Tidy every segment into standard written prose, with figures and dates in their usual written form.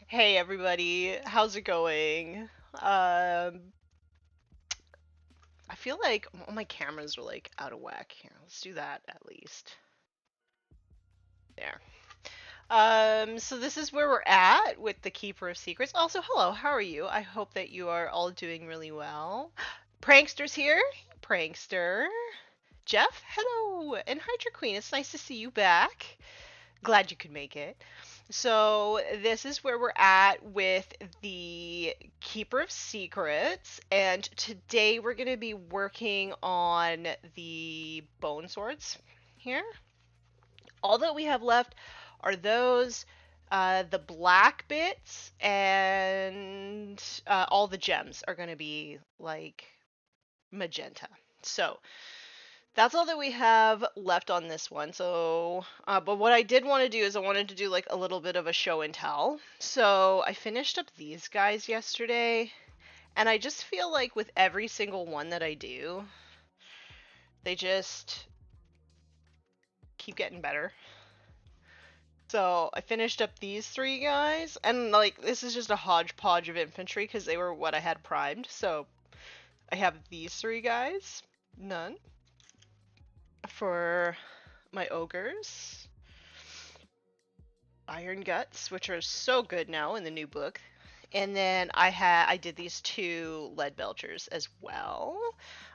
Hey everybody, how's it going? Um, I feel like all my cameras are like out of whack here. Let's do that at least. There. So this is where we're at with the Keeper of Secrets. Also, hello, how are you? I hope that you are all doing really well. Prankster's here. Prankster. Jeff, hello. And Hydra Queen, it's nice to see you back. Glad you could make it. So, this is where we're at with the Keeper of Secrets, and today we're going to be working on the bone swords here. All that we have left are those, the black bits, and all the gems are going to be like magenta. So, that's all that we have left on this one. So, but what I did want to do is I wanted to do like a little bit of a show and tell. So I finished up these guys yesterday, and I just feel like with every single one that I do, they just keep getting better. So I finished up these three guys, and like this is just a hodgepodge of infantry because they were what I had primed. So I have these three guys, none, for my ogres. Iron Guts, which are so good now in the new book. And then I did these two lead belchers as well.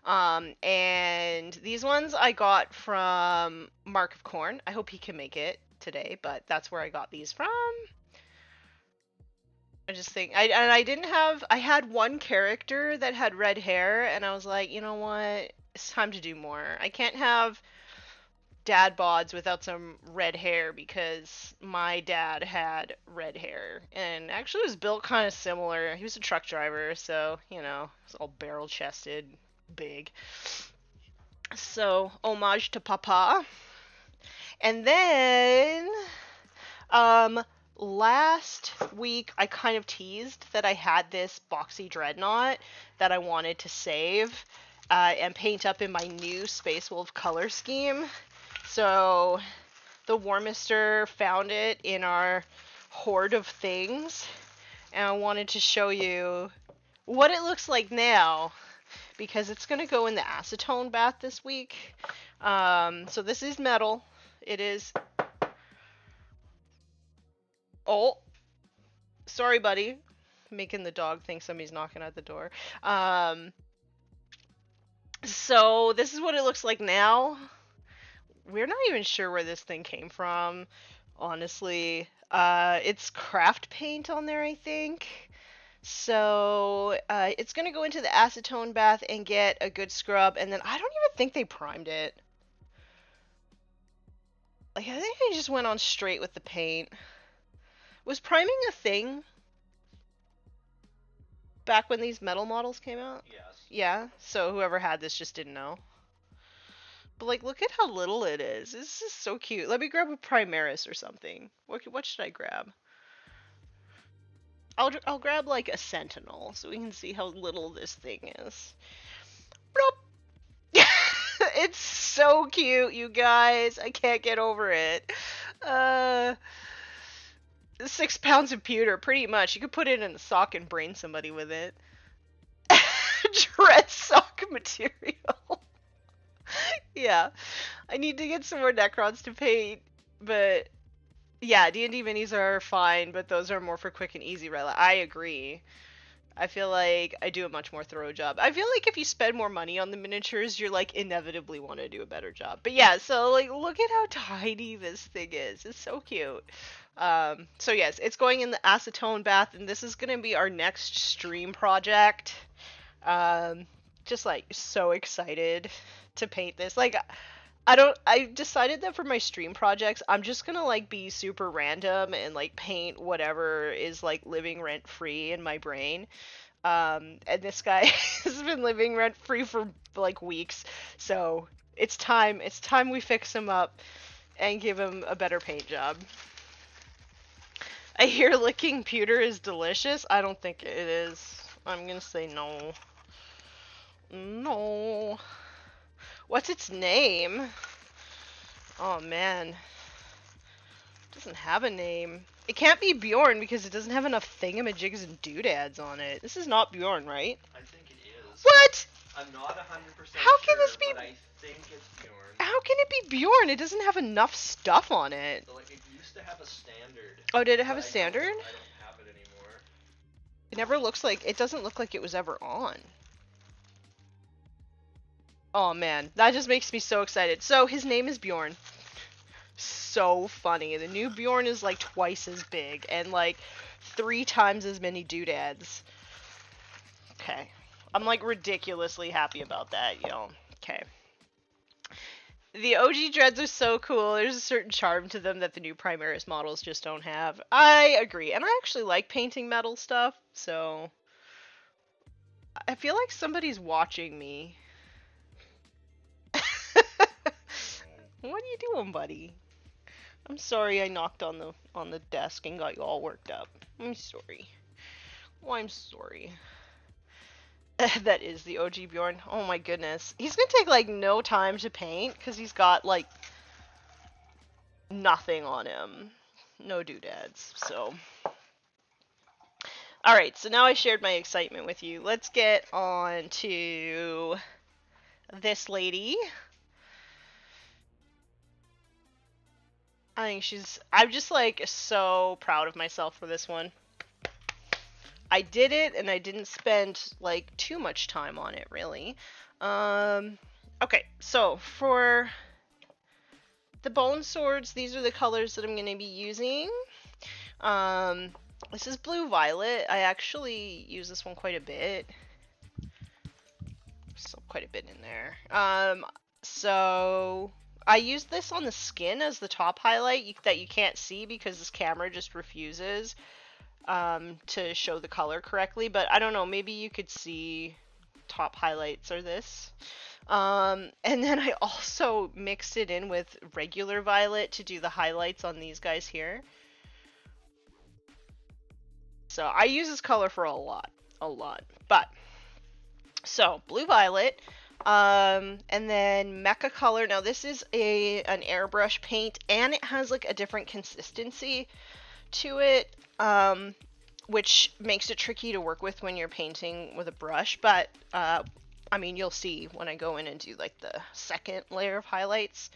And these ones I got from Mark of Corn. I hope he can make it today, but that's where I got these from. I just think I didn't have I had one character that had red hair, and I was like, you know what? It's time to do more. I can't have dad bods without some red hair because my dad had red hair and actually was built kind of similar. He was a truck driver, so you know, it's all barrel chested, big. So homage to Papa. And then last week I kind of teased that I had this boxy dreadnought that I wanted to save and paint up in my new Space Wolf color scheme. So the Warmister found it in our hoard of things, and I wanted to show you what it looks like now because it's going to go in the acetone bath this week. So this is metal. It is. Oh, sorry, buddy. Making the dog think somebody's knocking at the door. So this is what it looks like now. We're not even sure where this thing came from, honestly. It's craft paint on there, I think. So it's gonna go into the acetone bath and get a good scrub, and then I don't even think they primed it. Like I think they just went on straight with the paint. Was priming a thing back when these metal models came out? Yes. Yeah. So whoever had this just didn't know. But like, look at how little it is. This is so cute. Let me grab a Primaris or something. What should I grab? I'll grab like a Sentinel so we can see how little this thing is. It's so cute, you guys. I can't get over it. 6 pounds of pewter, pretty much. You could put it in a sock and brain somebody with it. Dread sock material. Yeah. I need to get some more Necrons to paint, but yeah, D&D minis are fine, but those are more for quick and easy relic. I agree. I feel like I do a much more thorough job. I feel like if you spend more money on the miniatures, you're like inevitably want to do a better job. But yeah, so like look at how tiny this thing is. It's so cute. So yes, it's going in the acetone bath, and this is gonna be our next stream project. Just like so excited to paint this. Like I decided that for my stream projects, I'm just gonna like be super random and like paint whatever is like living rent free in my brain. And this guy has been living rent free for like weeks, so it's time we fix him up and give him a better paint job. I hear licking pewter is delicious. I don't think it is. I'm gonna say no. No. What's its name? Oh man. It doesn't have a name. It can't be Bjorn because it doesn't have enough thingamajigs and doodads on it. This is not Bjorn, right? I think it is. What? I'm not 100% How can sure, this be? but I think it's Bjorn. How can it be Bjorn? It doesn't have enough stuff on it. So, like, it used to have a standard. Oh, did it have a standard? I don't have it anymore. It never looks like, it doesn't look like it was ever on. Oh man, that just makes me so excited. So his name is Bjorn. So funny. The new Bjorn is like twice as big and like 3 times as many doodads. Okay. I'm like ridiculously happy about that, yo. Okay. The OG dreads are so cool. There's a certain charm to them that the new Primaris models just don't have. I agree. And I actually like painting metal stuff, so I feel like somebody's watching me. What are you doing, buddy? I'm sorry I knocked on the desk and got you all worked up. I'm sorry. Oh, I'm sorry. That is the OG Bjorn. Oh my goodness. He's gonna take like no time to paint because he's got like nothing on him. No doodads. So. Alright, so now I shared my excitement with you. Let's get on to this lady. I'm just like so proud of myself for this one. I did it and I didn't spend like too much time on it really. Okay, so for the bone swords, these are the colors that I'm going to be using. This is blue violet. I actually use this one quite a bit. Still quite a bit in there. So I used this on the skin as the top highlight that you can't see because this camera just refuses to show the color correctly, but I don't know, maybe you could see top highlights or this. And then I also mixed it in with regular violet to do the highlights on these guys here. So I use this color for a lot. But, so blue violet, and then mecha color. Now this is an airbrush paint, and it has like a different consistency to it, which makes it tricky to work with when you're painting with a brush, but I mean, you'll see when I go in and do like the second layer of highlights.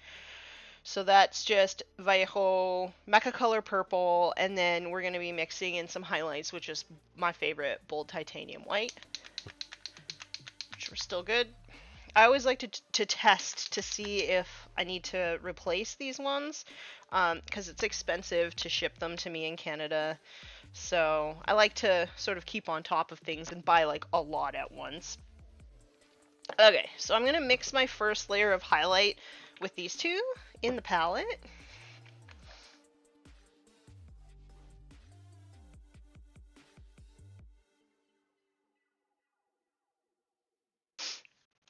So that's just Vallejo Mecha Color Purple, and then we're going to be mixing in some highlights, which is my favorite, Bold Titanium White, which are still good. I always like to test to see if I need to replace these ones, because it's expensive to ship them to me in Canada. So I like to sort of keep on top of things and buy like a lot at once. Okay, so I'm going to mix my first layer of highlight with these two in the palette.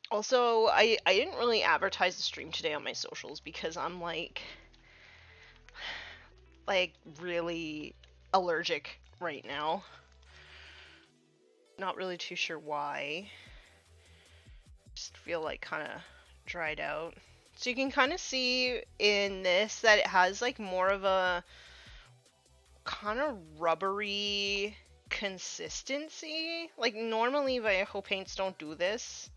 Also, I didn't really advertise the stream today on my socials because I'm like really allergic right now. Not really too sure why. Just feel like kind of dried out. So you can kind of see in this that it has like more of a kind of rubbery consistency. Like normally Vallejo paints don't do this.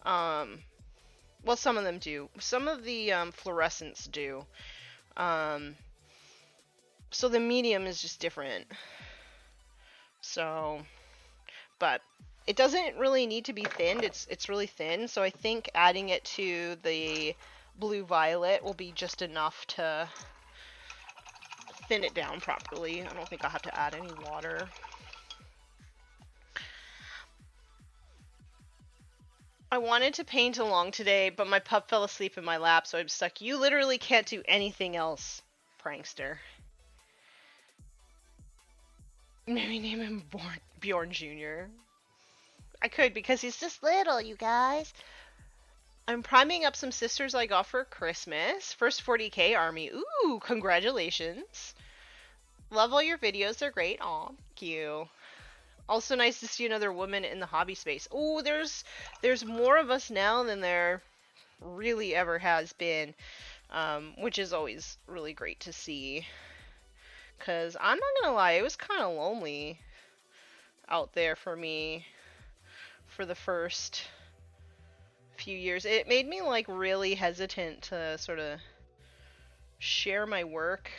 Well, some of them do. Some of the fluorescents do. So the medium is just different. So, but it doesn't really need to be thinned. It's really thin. So I think adding it to the blue violet will be just enough to thin it down properly. I don't think I'll have to add any water. I wanted to paint along today, but my pup fell asleep in my lap, so I'm stuck. You literally can't do anything else, prankster. Maybe name him Bjorn Jr. I could, because he's just little, you guys. I'm priming up some sisters I got for Christmas. First 40k army. Ooh, congratulations. Love all your videos. They're great. Aw, thank you. Also nice to see another woman in the hobby space. Oh, there's more of us now than there really ever has been, which is always really great to see. Because I'm not gonna lie, it was kind of lonely out there for me for the first few years. It made me like really hesitant to sort of share my work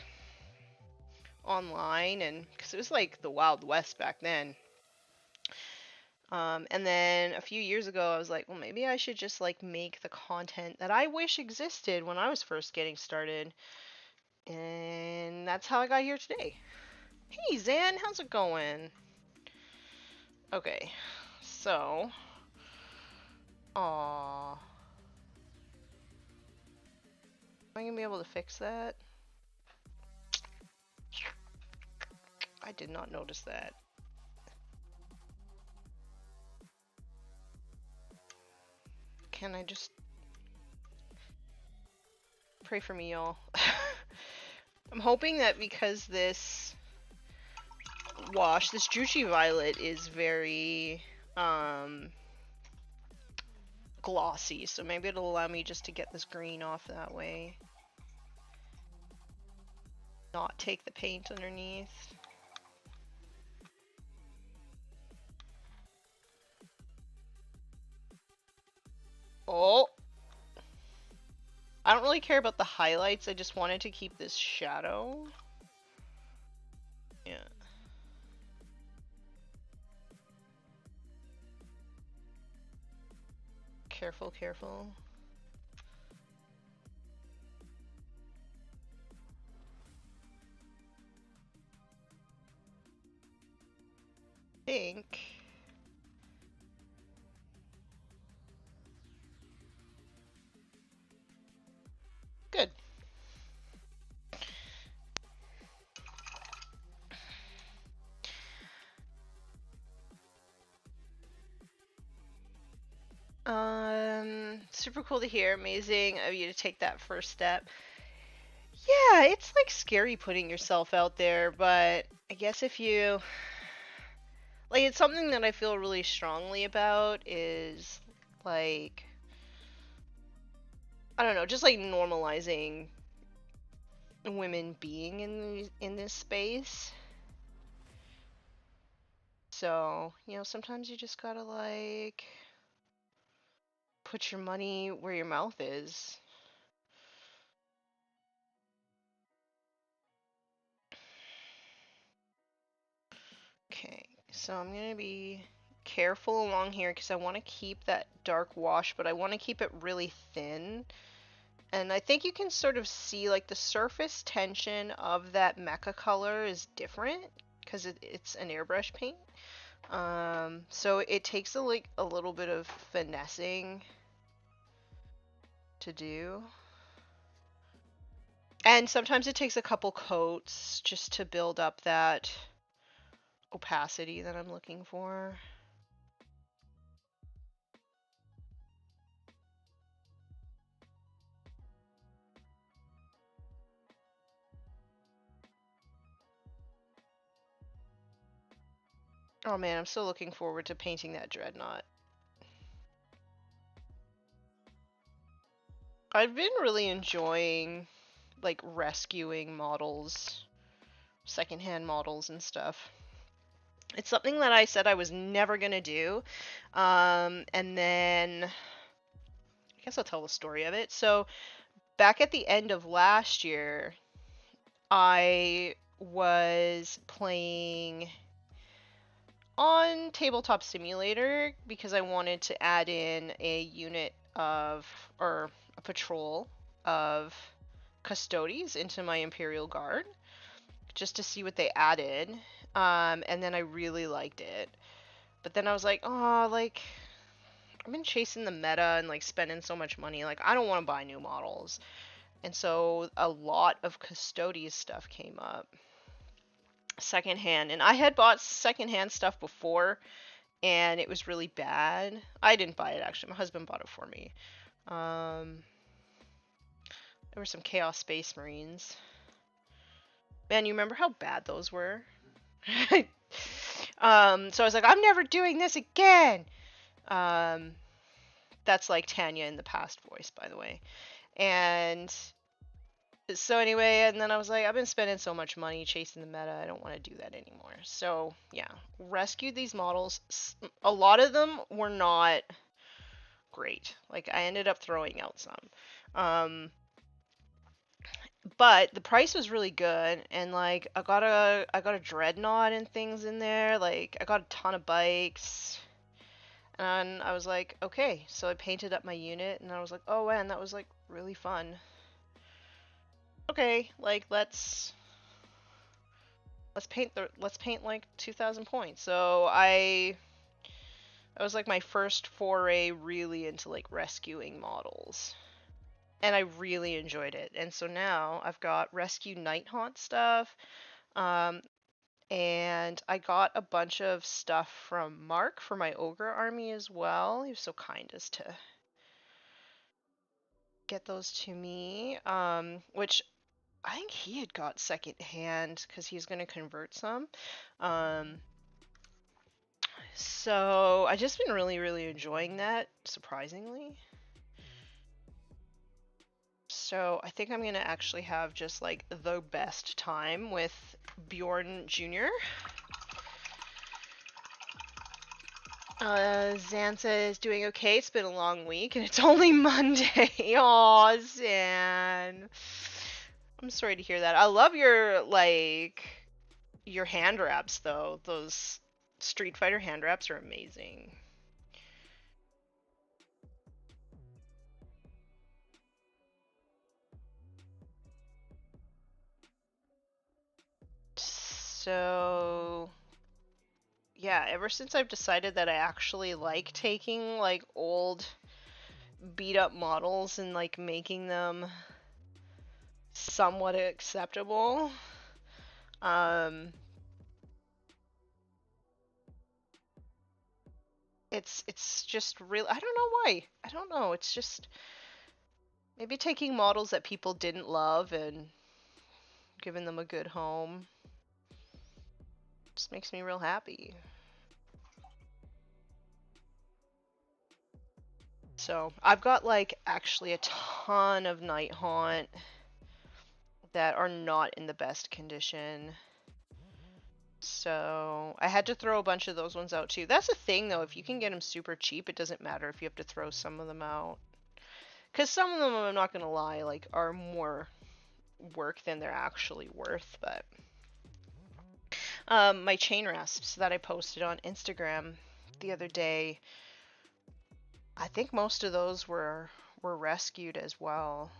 online, and because it was like the Wild West back then. And then a few years ago, I was like, well, maybe I should just like make the content that I wish existed when I was first getting started. And that's how I got here today. Hey, Zan, how's it going? Okay, so, aw, am I gonna be able to fix that? I did not notice that. Can I just pray for me, y'all? I'm hoping that because this wash, this Juchi Violet is very glossy, so maybe it'll allow me just to get this green off that way. Not take the paint underneath. Oh! I don't really care about the highlights, I just wanted to keep this shadow. Yeah. Careful, careful. Think. Good. Super cool to hear. Amazing of you to take that first step. Yeah, it's like scary putting yourself out there, but I guess if you like, it's something that I feel really strongly about is like, I don't know, just like normalizing women being in this space. So, you know, sometimes you just gotta like put your money where your mouth is. Okay, so I'm gonna be careful along here because I want to keep that dark wash, but I want to keep it really thin. And I think you can sort of see like the surface tension of that mecha color is different because it's an airbrush paint. So it takes like a little bit of finessing to do. And sometimes it takes a couple coats just to build up that opacity that I'm looking for. Oh man, I'm so looking forward to painting that dreadnought. I've been really enjoying like rescuing models, secondhand models and stuff. It's something that I said I was never gonna do. And then I guess I'll tell the story of it. So back at the end of last year, I was playing on Tabletop Simulator because I wanted to add in a unit of, or a patrol of custodies into my Imperial Guard just to see what they added. And then I really liked it. But then I was like, oh, like, I've been chasing the meta and like spending so much money. Like, I don't want to buy new models. And so a lot of Custodes stuff came up. Secondhand. And I had bought secondhand stuff before, and it was really bad. I didn't buy it, actually. My husband bought it for me. There were some Chaos Space Marines. Man, you remember how bad those were? So I was like, I'm never doing this again. That's like Tanya in the past voice, by the way. And So anyway, and then I was like, I've been spending so much money chasing the meta, I don't want to do that anymore. So yeah, rescued these models. A lot of them were not great. Like I ended up throwing out some. But the price was really good, and like I got a dreadnought and things in there. Like I got a ton of bikes. And I was like, okay. So I painted up my unit and I was like, oh man, that was like really fun. Okay, like let's paint like 2,000 points. So I was like my first foray really into like rescuing models. And I really enjoyed it. And so now I've got rescue night haunt stuff. Um, and I got a bunch of stuff from Mark for my ogre army as well. He was so kind as to get those to me. Which I think he had got secondhand because he's going to convert some. Um, so I just been really, really enjoying that, surprisingly. So I think I'm gonna actually have just like the best time with Bjorn Jr. Zanza is doing okay. It's been a long week and it's only Monday. Aw, Zan. I'm sorry to hear that. I love your hand wraps though. Those Street Fighter hand wraps are amazing. So yeah, ever since I've decided that I actually like taking like old beat up models and like making them somewhat acceptable. Um, it's just real. I don't know why. I don't know. It's just maybe taking models that people didn't love and giving them a good home just makes me real happy. So I've got like actually a ton of Night Haunt that are not in the best condition. So I had to throw a bunch of those ones out too. That's the thing though, if you can get them super cheap, it doesn't matter if you have to throw some of them out. Because some of them, I'm not going to lie, like are more work than they're actually worth. But my chain rasps that I posted on Instagram the other day, I think most of those were rescued as well.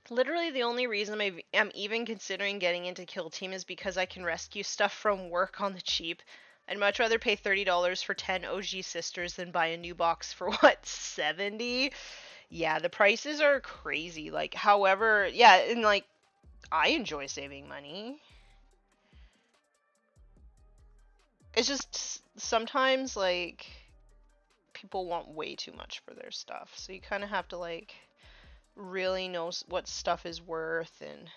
Literally, the only reason I'm even considering getting into Kill Team is because I can rescue stuff from work on the cheap. I'd much rather pay $30 for 10 OG sisters than buy a new box for what, 70? Yeah, the prices are crazy. Like, however, yeah, and like, I enjoy saving money. It's just sometimes, like, people want way too much for their stuff. So you kind of have to, like, really know what stuff is worth and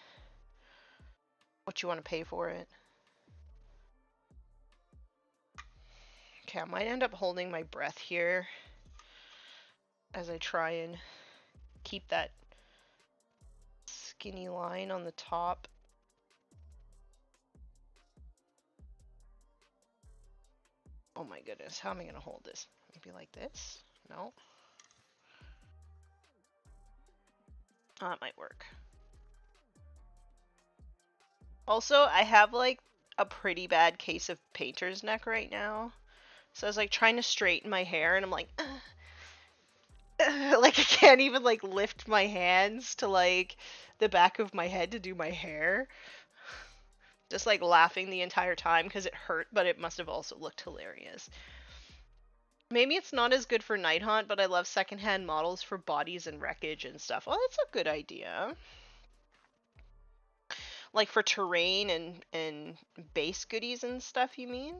what you want to pay for it. Okay, I might end up holding my breath here as I try and keep that skinny line on the top. Oh my goodness, how am I going to hold this? Maybe like this? No? Oh, that might work. Also, I have like a pretty bad case of painter's neck right now. So I was like trying to straighten my hair and I'm like, like I can't even like lift my hands to like the back of my head to do my hair. Just like laughing the entire time because it hurt, but it must have also looked hilarious. Maybe it's not as good for Night Hunt, but I love secondhand models for bodies and wreckage and stuff. Oh, that's a good idea. Like for terrain and base goodies and stuff, you mean?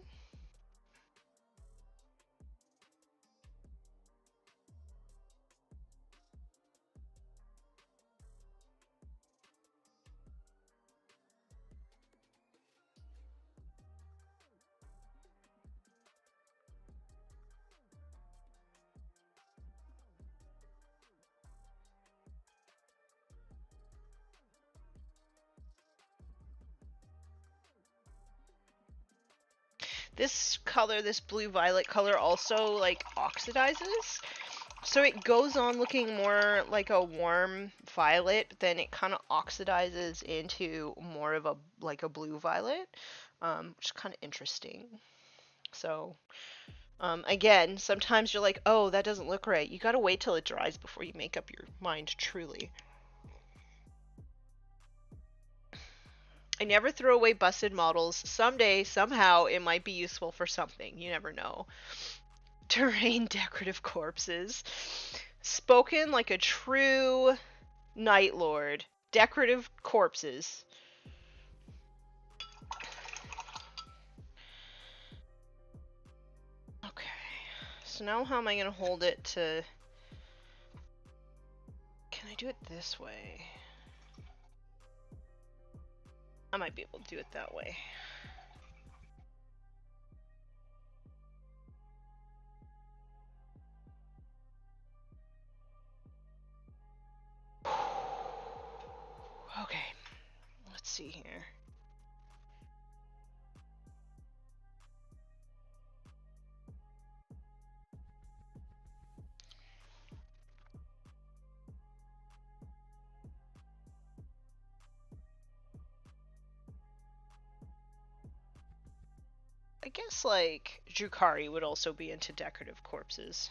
this color, this blue-violet color, also like oxidizes. So it goes on looking more like a warm violet, but then it kind of oxidizes into more of a like a blue violet, which is kind of interesting. So again, sometimes you're like, oh, that doesn't look right. You gotta wait till it dries before you make up your mind truly. I never throw away busted models. Someday, somehow, it might be useful for something. You never know. Terrain decorative corpses. Spoken like a true Night Lord. Decorative corpses. Okay. So now how am I going to hold it to... Can I do it this way? I might be able to do it that way. Okay. Let's see here. I guess, like, Drukari would also be into decorative corpses.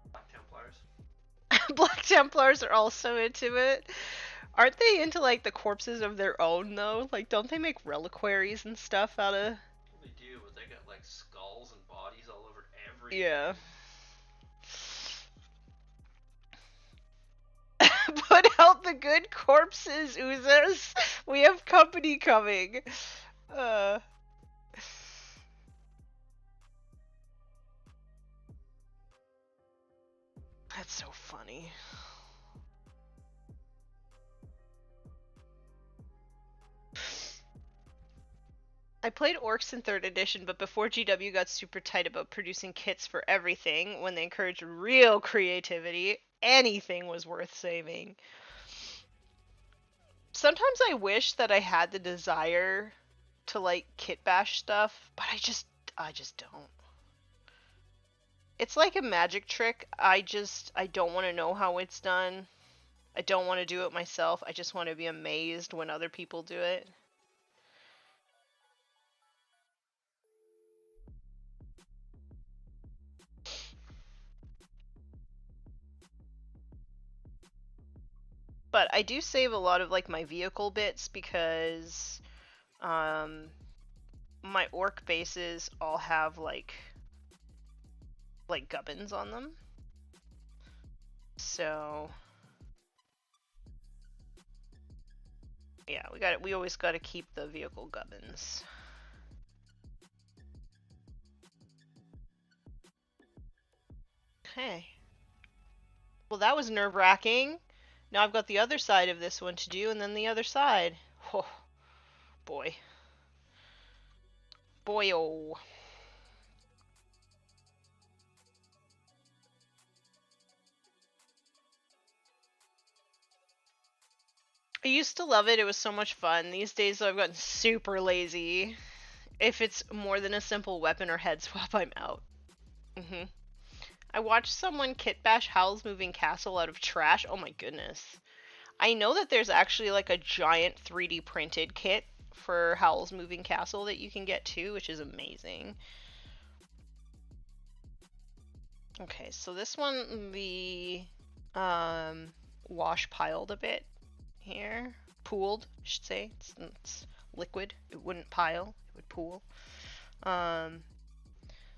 Black Templars. Black Templars are also into it. Aren't they into, like, the corpses of their own, though? Like, don't they make reliquaries and stuff out of... They do, but they got like skulls and bodies all over everything. Yeah. Put out the good corpses, Oozas. We have company coming. That's so funny. I played Orcs in 3rd edition, but before GW got super tight about producing kits for everything, when they encouraged real creativity, anything was worth saving. Sometimes I wish that I had the desire to like kit bash stuff, but I just don't. It's like a magic trick. I don't want to know how it's done. I don't want to do it myself. I just want to be amazed when other people do it. But I do save a lot of like my vehicle bits because my orc bases all have like gubbins on them. So yeah, we always got to keep the vehicle gubbins. Okay. Well, that was nerve-wracking. Now I've got the other side of this one to do, and then the other side. Oh, boy. Boy-oh. I used to love it. It was so much fun. These days, I've gotten super lazy. If it's more than a simple weapon or head swap, I'm out. I watched someone kit bash Howl's Moving Castle out of trash. Oh my goodness. I know that there's actually like a giant 3D printed kit for Howl's Moving Castle that you can get too, which is amazing. Okay, so this one the wash piled a bit here. Pooled, I should say. It's liquid. It wouldn't pile, it would pool.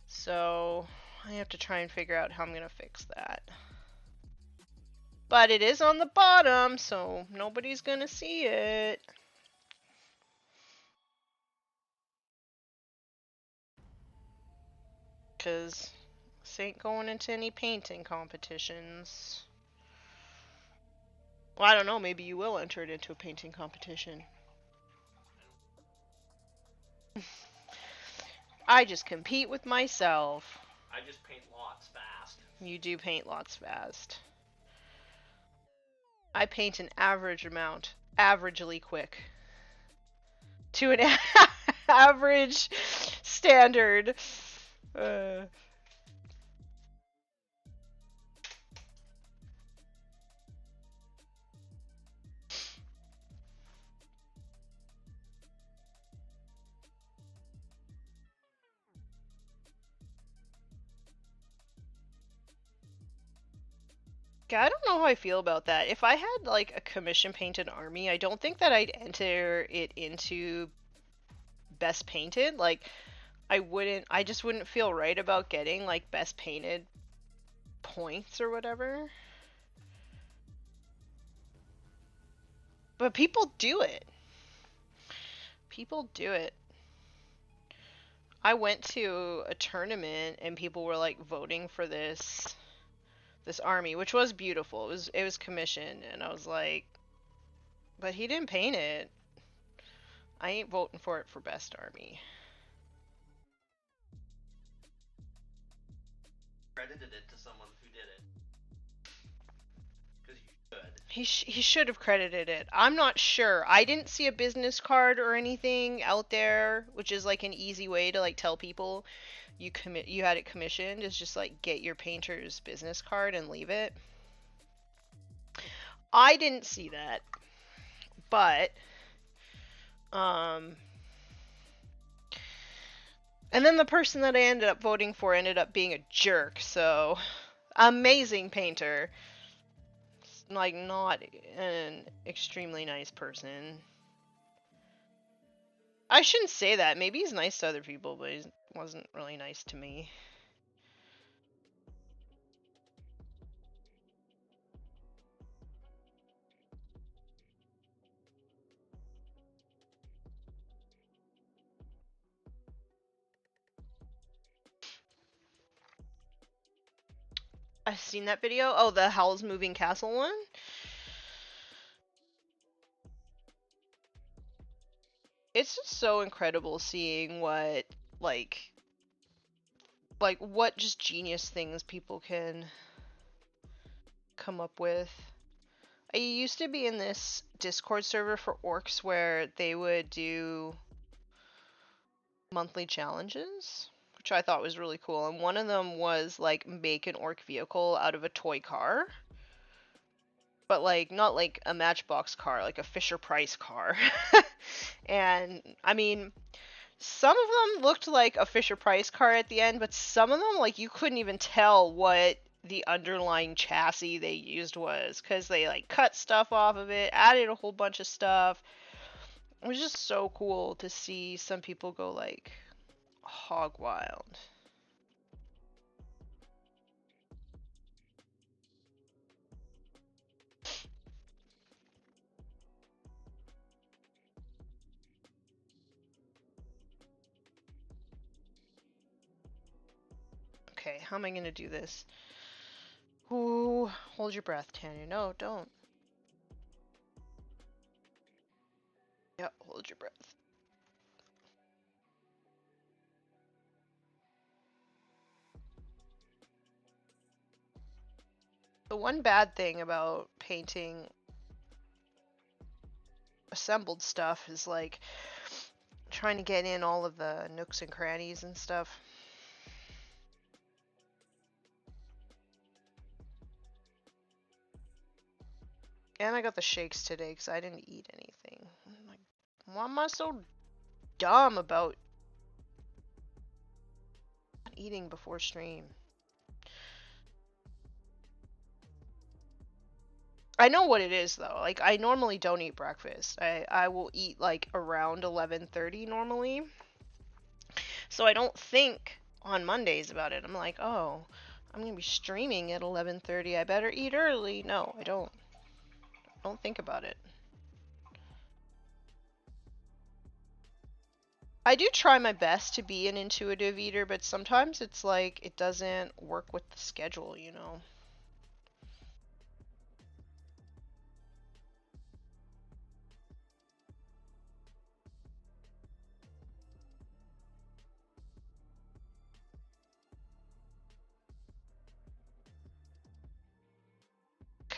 So I have to try and figure out how I'm gonna fix that. But it is on the bottom, so nobody's gonna see it. Cause this ain't going into any painting competitions. Well, I don't know, maybe you will enter it into a painting competition. I just compete with myself. I just paint lots fast. You do paint lots fast. I paint an average amount, averagely quick. To an average standard. I don't know how I feel about that. If I had like a commission painted army, I don't think that I'd enter it into best painted. Like I just wouldn't feel right about getting like best painted points or whatever. But people do it. People do it. I went to a tournament and people were like voting for this army, which was beautiful. It was commissioned and I was like, but he didn't paint it. I ain't voting for it for best army. Credited it to someone who did it. Because you should. He should have credited it. I'm not sure. I didn't see a business card or anything out there, which is like an easy way to like tell people you had it commissioned. Is just like get your painter's business card and leave it. I didn't see that, but and then the person that I ended up voting for ended up being a jerk. So amazing painter. Like not an extremely nice person. I shouldn't say that. Maybe he's nice to other people, but he wasn't really nice to me. I've seen that video. Oh, the Howl's Moving Castle one? It's just so incredible seeing what like what just genius things people can come up with. I used to be in this Discord server for orcs where they would do monthly challenges, which I thought was really cool. And one of them was like make an orc vehicle out of a toy car. But like not like a Matchbox car, like a Fisher Price car. And I mean, some of them looked like a Fisher Price car at the end, but some of them like you couldn't even tell what the underlying chassis they used was because they like cut stuff off of it, added a whole bunch of stuff. It was just so cool to see some people go like hog wild. Okay, how am I gonna do this? Ooh, hold your breath, Tanya. No, don't. Yep, hold your breath. The one bad thing about painting assembled stuff is like trying to get in all of the nooks and crannies and stuff. And I got the shakes today because I didn't eat anything. I'm like, why am I so dumb about eating before stream? I know what it is though. Like I normally don't eat breakfast. I will eat like around 11:30 normally. So I don't think on Mondays about it. I'm like, "Oh, I'm going to be streaming at 11:30. I better eat early." No, I don't. Don't think about it. I do try my best to be an intuitive eater, but sometimes it's like it doesn't work with the schedule, you know.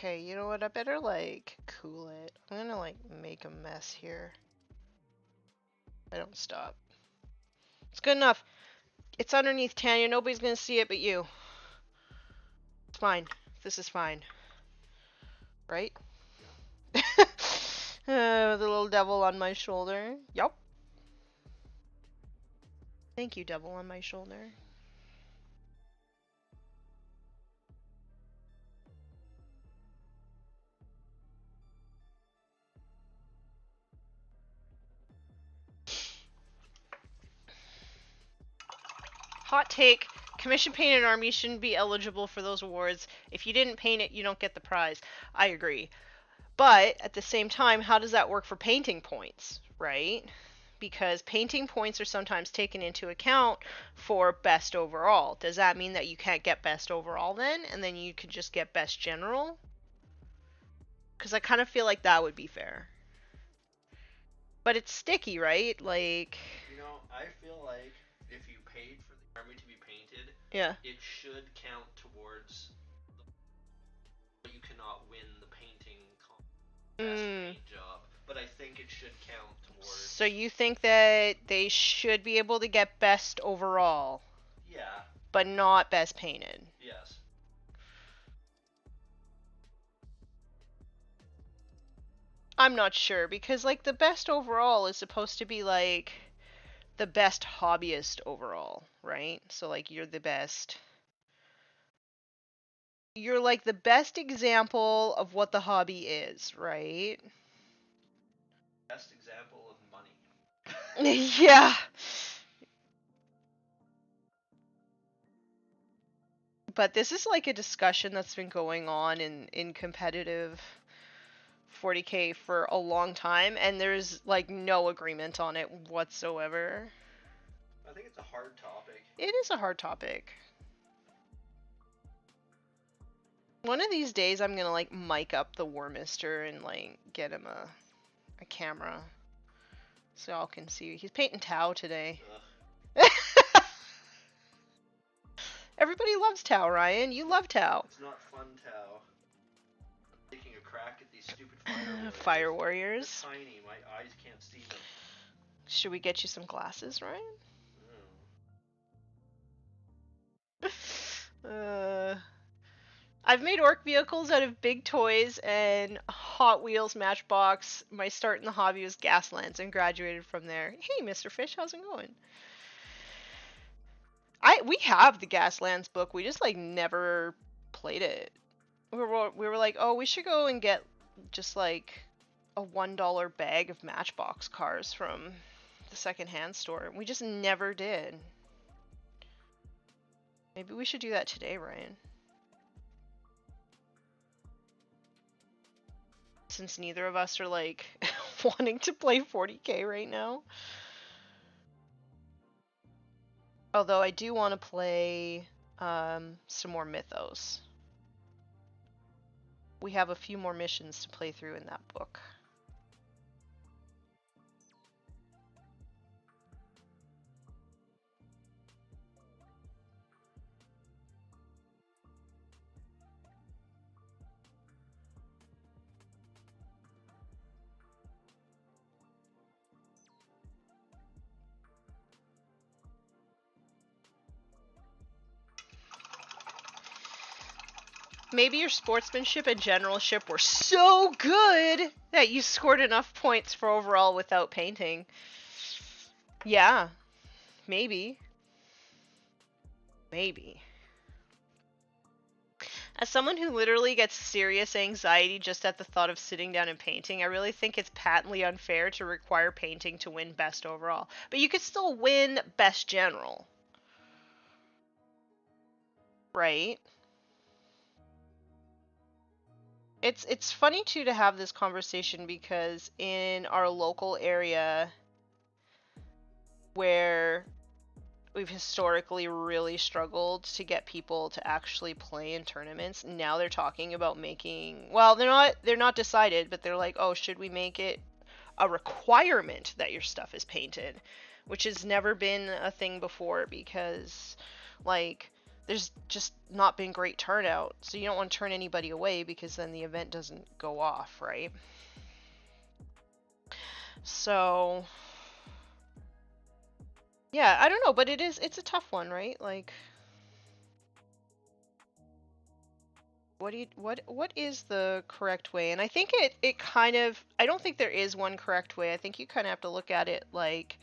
Okay, you know what? I better, like, cool it. I'm gonna, like, make a mess here. I don't stop. It's good enough. It's underneath Tanya. Nobody's gonna see it but you. It's fine. This is fine. Right? Yeah. The little devil on my shoulder. Yup. Thank you, devil on my shoulder. Hot take. Commission painted army shouldn't be eligible for those awards. If you didn't paint it, you don't get the prize. I agree. But at the same time, how does that work for painting points, right? Because painting points are sometimes taken into account for best overall. Does that mean that you can't get best overall then? And then you could just get best general? Because I kind of feel like that would be fair. But it's sticky, right? Like... You know, I feel like if you paid for the army to be painted, yeah, it should count towards but you cannot win the painting best paint job. But I think it should count towards... So you think that they should be able to get best overall? Yeah. But not best painted? Yes. I'm not sure, because, like, the best overall is supposed to be, like, the best hobbyist overall, right? So, like, you're the best... You're, like, the best example of what the hobby is, right? Best example of money. Yeah. But this is, like, a discussion that's been going on in competitive 40k for a long time, and there's, like, no agreement on it whatsoever. I think it's a hard topic. It is a hard topic. One of these days I'm gonna, like, mic up the Warmistress and, like, get him a camera so y'all can see. He's painting Tau today. Everybody loves Tau, Ryan. You love Tau. It's not fun, Tau. I'm taking a crack at these stupid fire warriors. Fire warriors. They're tiny. My eyes can't see them. Should we get you some glasses, Ryan? I've made orc vehicles out of big toys and Hot Wheels Matchbox. My start in the hobby was Gaslands and graduated from there. Hey, Mr. Fish, how's it going? We have the Gaslands book. We just, like, never played it. We were like, oh, we should go and get just, like, a $1 bag of Matchbox cars from the secondhand store. We just never did. Maybe we should do that today, Ryan. Since neither of us are, like, wanting to play 40k right now. Although I do want to play some more Mythos. We have a few more missions to play through in that book. Maybe your sportsmanship and generalship were so good that you scored enough points for overall without painting. Yeah, maybe. Maybe. As someone who literally gets serious anxiety just at the thought of sitting down and painting, I really think it's patently unfair to require painting to win best overall. But you could still win best general. Right? It's funny too to have this conversation because in our local area where we've historically really struggled to get people to actually play in tournaments, now they're talking about making, well, they're not decided, but they're like, oh, should we make it a requirement that your stuff is painted, which has never been a thing before because, like, there's just not been great turnout. So you don't want to turn anybody away because then the event doesn't go off, right? So yeah, I don't know, but it's a tough one, right? Like what is the correct way? And I think it kind of, I don't think there is one correct way. I think you kind of have to look at it like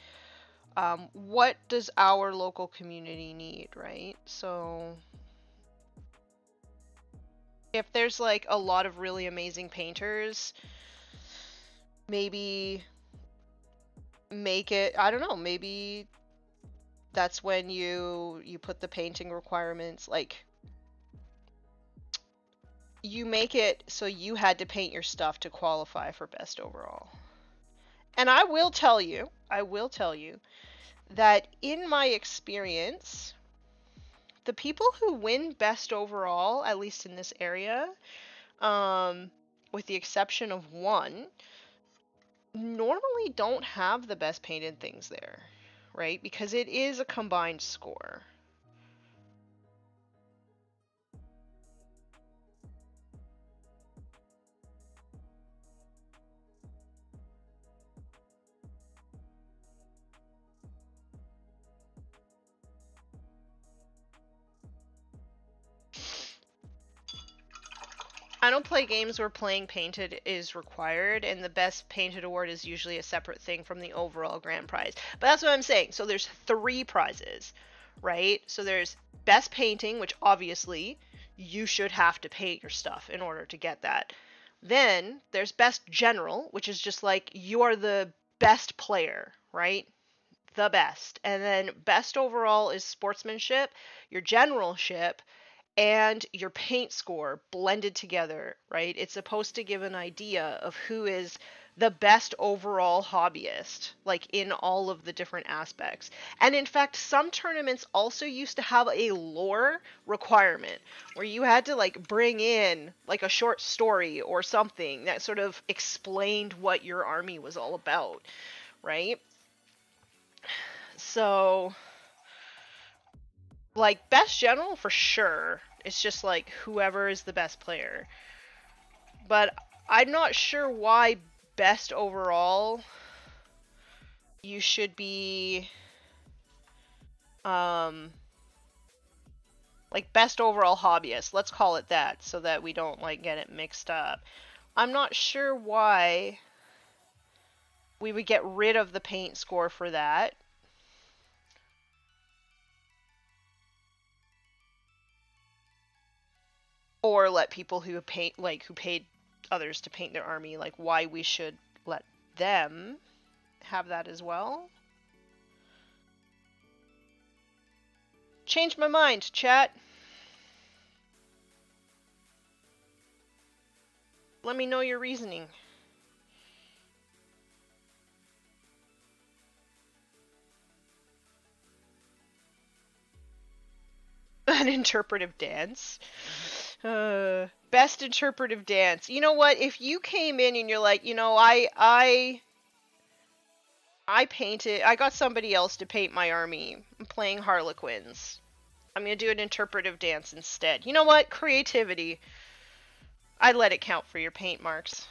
what does our local community need, right? So if there's like a lot of really amazing painters, maybe make it, I don't know, maybe that's when you put the painting requirements, like you make it so you had to paint your stuff to qualify for best overall. And I will tell you that in my experience, the people who win best overall, at least in this area, um, with the exception of one, normally don't have the best painted things there, right? Because it is a combined score. I don't play games where playing painted is required, and the best painted award is usually a separate thing from the overall grand prize. But that's what I'm saying. So there's 3 prizes, right? So there's best painting, which obviously you should have to paint your stuff in order to get that. Then there's best general, which is just like you are the best player, right? The best. And then best overall is sportsmanship, your generalship, and your paint score blended together, right? It's supposed to give an idea of who is the best overall hobbyist, like in all of the different aspects. And in fact, some tournaments also used to have a lore requirement where you had to like bring in like a short story or something that sort of explained what your army was all about, right? So like best general for sure. It's just like whoever is the best player. But I'm not sure why best overall you should be like best overall hobbyist. Let's call it that so that we don't like get it mixed up. I'm not sure why we would get rid of the paint score for that. Or let people who paint, like who paid others to paint their army, like why we should let them have that as well. Change my mind, chat. Let me know your reasoning. An interpretive dance. Best interpretive dance. You know what? If you came in and you're like, you know, I painted. I got somebody else to paint my army. I'm playing Harlequins. I'm gonna do an interpretive dance instead. You know what? Creativity. I'd let it count for your paint marks.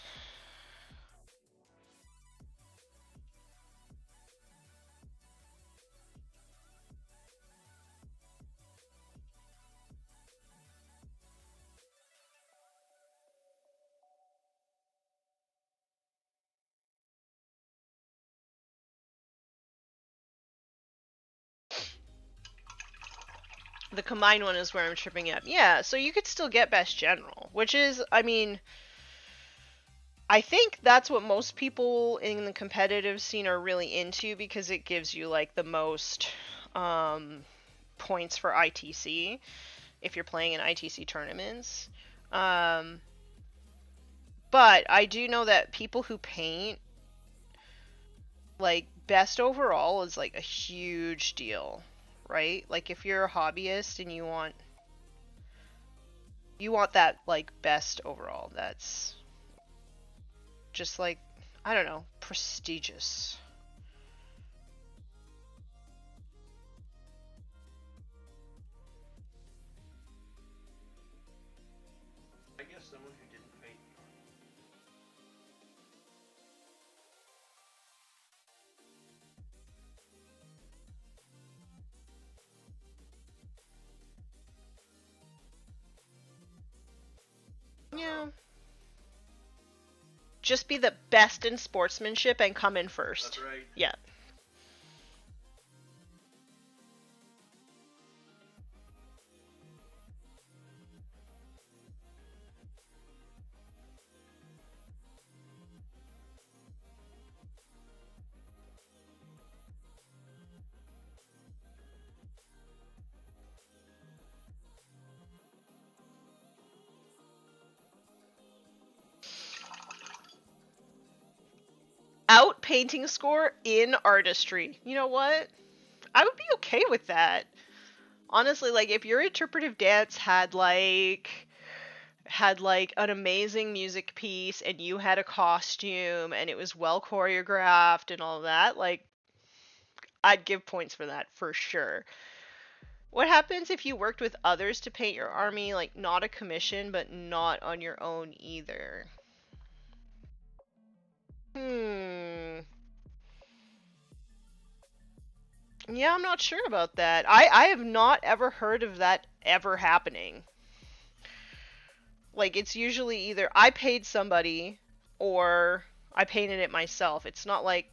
The combined one is where I'm tripping up. Yeah, so you could still get best general, which is, I mean, I think that's what most people in the competitive scene are really into because it gives you like the most points for ITC if you're playing in ITC tournaments. But I do know that people who paint, like best overall is like a huge deal, right? Like if you're a hobbyist and you want that like best overall, that's just like, I don't know, prestigious. Yeah. Just be the best in sportsmanship and come in first. That's right. Yeah. Out painting score in artistry. You know what? I would be okay with that. Honestly, like if your interpretive dance had like an amazing music piece and you had a costume and it was well choreographed and all that, like I'd give points for that for sure. What happens if you worked with others to paint your army, like not a commission but not on your own either? Hmm. Yeah, I'm not sure about that. I have not ever heard of that ever happening. Like it's usually either I paid somebody or I painted it myself. It's not like,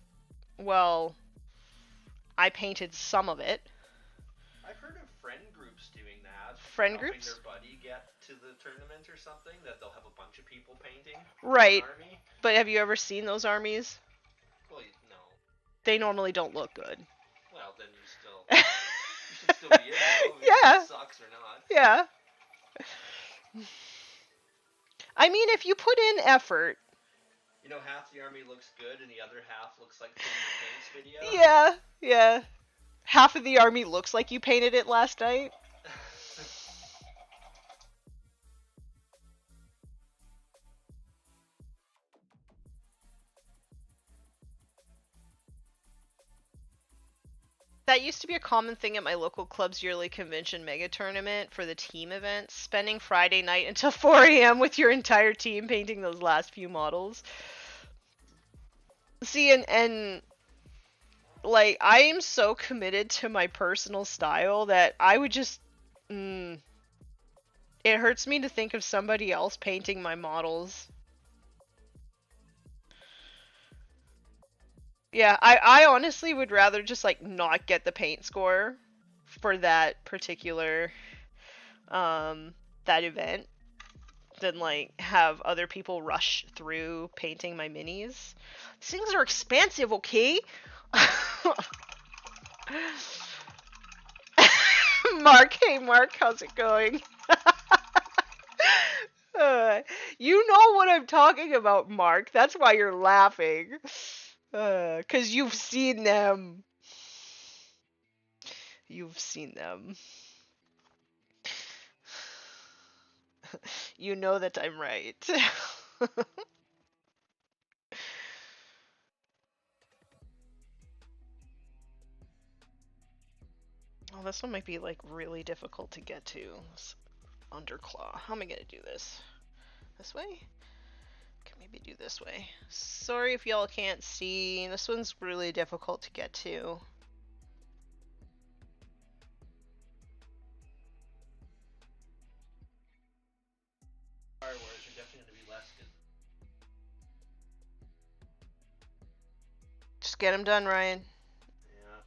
well, I painted some of it. I've heard of friend groups doing that. Friend helping groups? their buddy get to the tournament or something, that they'll have a bunch of people painting Right. an army. But have you ever seen those armies? Well, no. They normally don't look good. Well, then you should still be in it, Yeah. if it sucks or not. Yeah. I mean, if you put in effort. You know, half the army looks good and the other half looks like from the paints video. Yeah, yeah. Half of the army looks like you painted it last night. That used to be a common thing at my local club's yearly convention mega tournament for the team events. Spending Friday night until 4 a.m. with your entire team painting those last few models. See, and like, I am so committed to my personal style that I would just... it hurts me to think of somebody else painting my models. Yeah, I honestly would rather just like not get the paint score for that particular that event than like have other people rush through painting my minis. These things are expensive, okay? Mark, hey Mark, how's it going? You know what I'm talking about, Mark. That's why you're laughing. 'Cause you've seen them. You've seen them. You know that I'm right. Oh, this one might be like really difficult to get to. This underclaw. How am I gonna do this? This way? Can maybe do this way. Sorry if y'all can't see. This one's really difficult to get to. Star Wars are definitely going to be less good. Just get them done, Ryan. Yeah.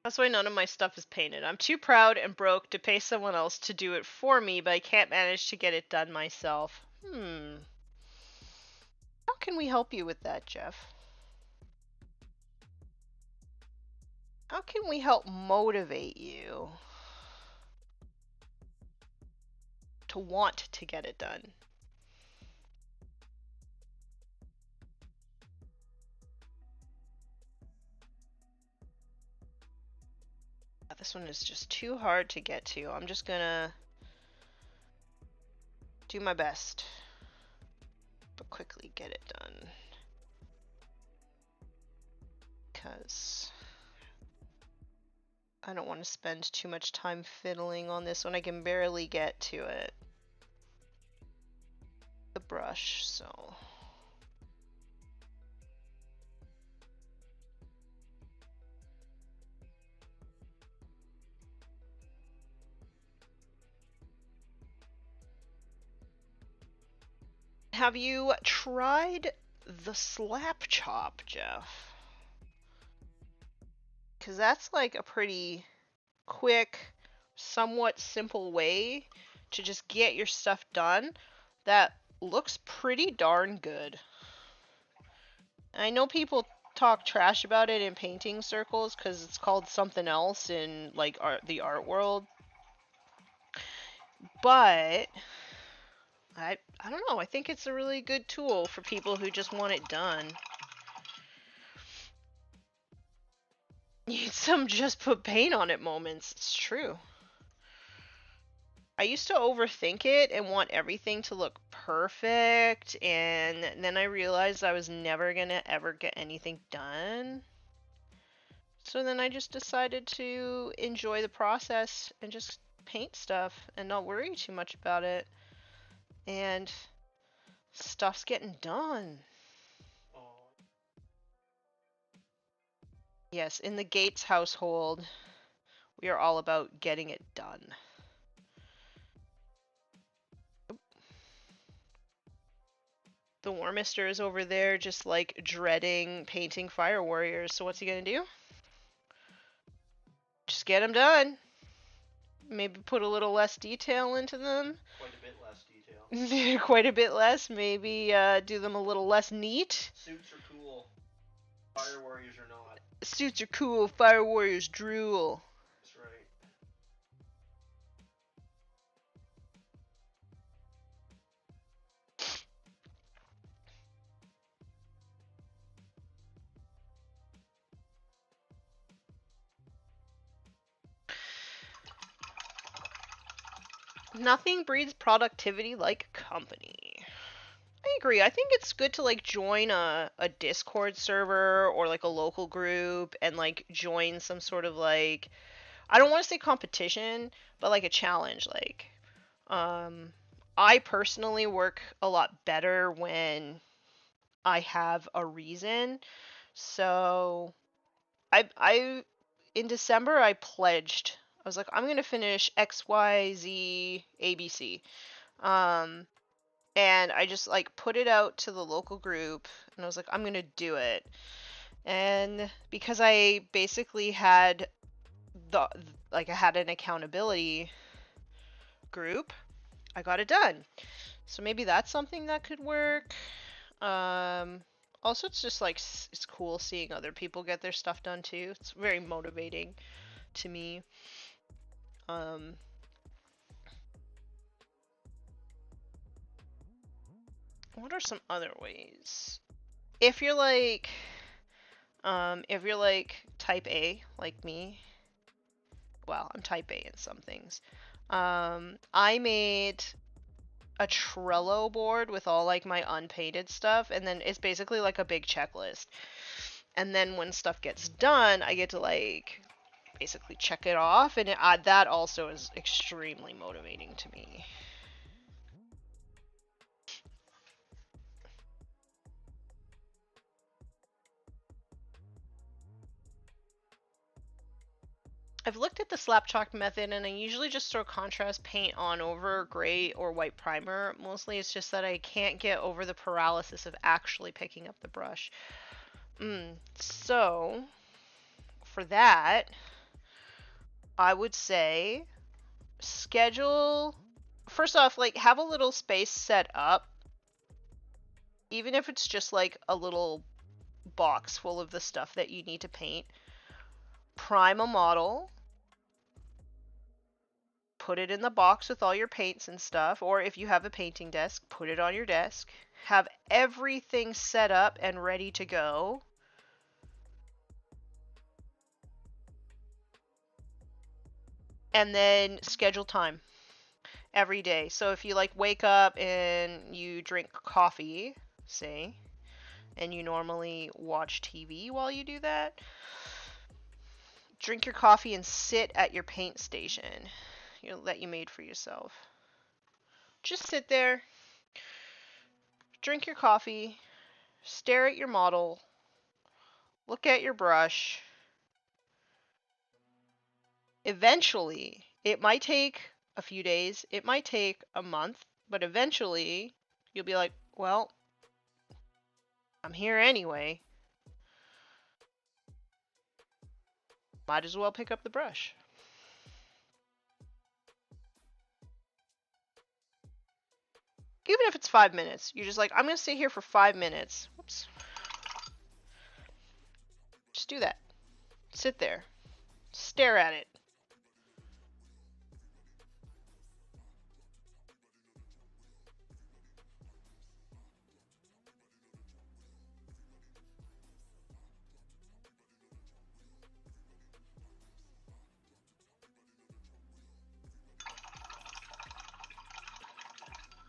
That's why none of my stuff is painted. I'm too proud and broke to pay someone else to do it for me, but I can't manage to get it done myself. How can we help you with that, Jeff? How can we help motivate you to want to get it done? This one is just too hard to get to. I'm just gonna do my best, but quickly get it done. Because I don't want to spend too much time fiddling on this one. I can barely get to it. The brush, so... Have you tried the slap chop, Jeff? Because that's like a pretty quick, somewhat simple way to just get your stuff done that looks pretty darn good. I know people talk trash about it in painting circles because it's called something else in like the art world, but I don't know. I think it's a really good tool for people who just want it done. Need some just put paint on it moments. It's true. I used to overthink it and want everything to look perfect, and then I realized I was never gonna ever get anything done. So then I just decided to enjoy the process and just paint stuff and not worry too much about it. And stuff's getting done. Oh. Yes, in the Gates household, we are all about getting it done. The Warmister is over there just like dreading painting fire warriors. So what's he gonna do? Just get them done. Maybe put a little less detail into them. Quite a bit less detail. Quite a bit less. Maybe do them a little less neat. Suits are cool. Fire warriors are not. Suits are cool. Fire warriors drool. That's right. Nothing breeds productivity like company. I agree. I think it's good to like join a Discord server or like a local group and like join some sort of like, I don't want to say competition, but like a challenge. Like, um, I personally work a lot better when I have a reason. So I in December I pledged. I was like, I'm gonna finish X, Y, Z, ABC. Um, and I just like put it out to the local group, and I was like, I'm gonna do it. And because I basically had the like I had an accountability group, I got it done. So maybe that's something that could work. Um, Also, it's just like it's cool seeing other people get their stuff done too. It's very motivating to me. Um, what are some other ways? If you're like, if you're like type A, like me, well, I'm type A in some things. I made a Trello board with all like my unpainted stuff, and then it's basically like a big checklist. And then when stuff gets done, I get to like basically check it off, and that also is extremely motivating to me. I've looked at the slap chalk method, and I usually just throw contrast paint on over gray or white primer. Mostly it's just that I can't get over the paralysis of actually picking up the brush. So, for that, I would say schedule. First off, like, have a little space set up, even if it's just like a little box full of the stuff that you need to paint. Prime a model, put it in the box with all your paints and stuff, or if you have a painting desk, put it on your desk. Have everything set up and ready to go. And then schedule time every day. So if you like wake up and you drink coffee, say, and you normally watch TV while you do that, drink your coffee and sit at your paint station that you made for yourself. Just sit there, drink your coffee, stare at your model, look at your brush. Eventually, it might take a few days, it might take a month, but eventually you'll be like, Well, I'm here anyway. Might as well pick up the brush. Even if it's 5 minutes. You're just like, I'm going to sit here for 5 minutes. Whoops. Just do that. Sit there. Stare at it.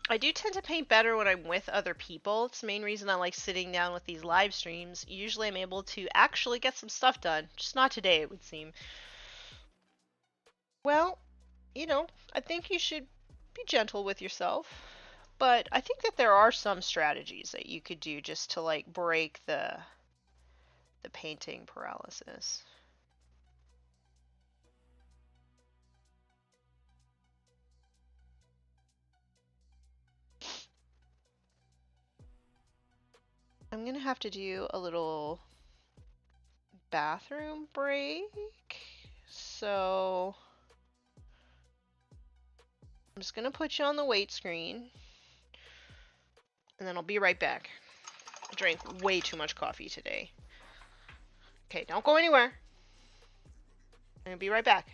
I do tend to paint better when I'm with other people. It's the main reason I like sitting down with these live streams. Usually I'm able to actually get some stuff done. Just not today, it would seem. Well, I think you should be gentle with yourself. But I think that there are some strategies that you could do just to like break the painting paralysis. I'm gonna have to do a little bathroom break. So I'm just gonna put you on the wait screen. And then I'll be right back. I drank way too much coffee today. Okay, don't go anywhere. I'm gonna be right back.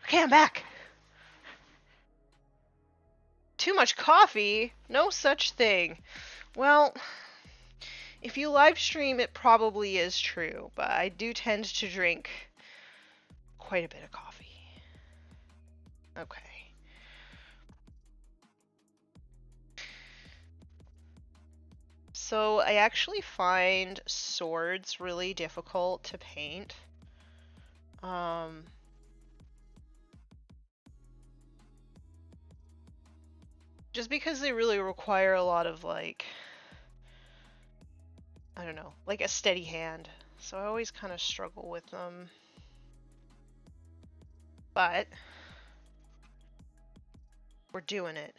Okay, I'm back. Too much coffee? No such thing. Well, if you live stream, it probably is true, but I do tend to drink quite a bit of coffee. Okay. So I actually find swords really difficult to paint. Just because they really require a lot of like, I don't know, like a steady hand. So I always kind of struggle with them. But we're doing it.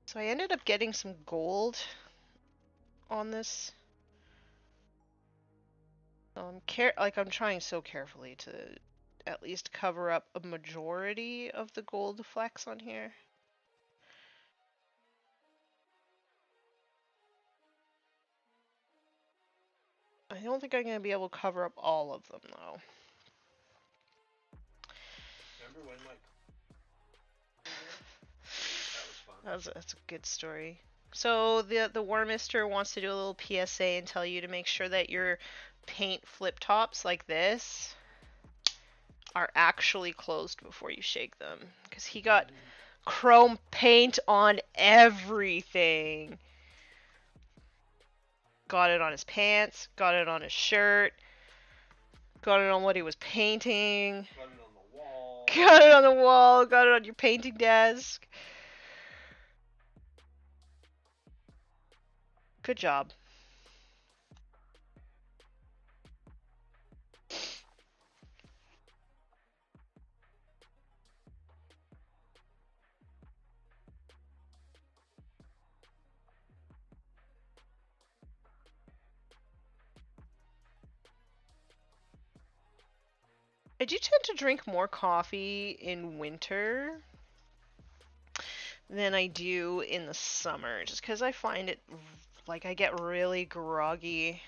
So I ended up getting some gold on this. So I'm trying so carefully to at least cover up a majority of the gold flecks on here. I don't think I'm going to be able to cover up all of them though. Remember when that was fun. That's a good story. So the Warmistress wants to do a little PSA and tell you to make sure that your paint flip tops like this are actually closed before you shake them, because he got Chrome paint on everything. Got it on his pants, got it on his shirt, got it on what he was painting, Got it on the wall. got it on the wall, got it on your painting desk. Good job. I do tend to drink more coffee in winter than I do in the summer, just because I find it, like, I get really groggy.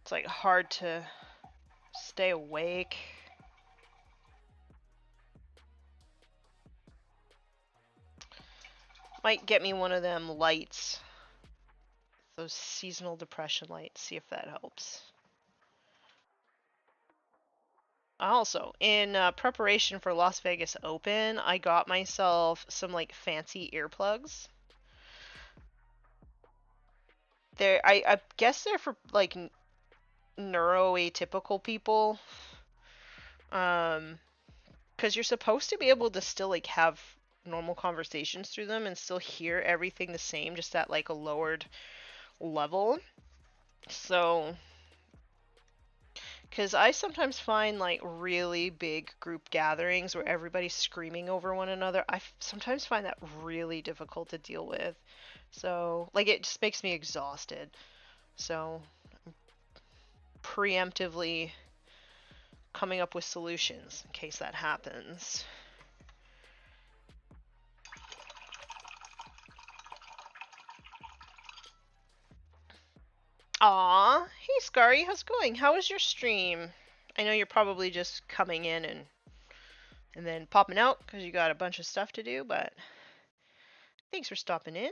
It's, like, hard to stay awake. Might get me one of them lights. Those seasonal depression lights. See if that helps. Also, in preparation for Las Vegas Open, I got myself some like fancy earplugs. I guess they're for like neuroatypical people. Because you're supposed to be able to still like have normal conversations through them and still hear everything the same, just at like a lowered level. So, because I sometimes find like really big group gatherings where everybody's screaming over one another, I sometimes find that really difficult to deal with. So, like, it just makes me exhausted. So, preemptively coming up with solutions in case that happens. Aw, hey Scary, how's it going? How was your stream? I know you're probably just coming in and then popping out because you got a bunch of stuff to do, but thanks for stopping in.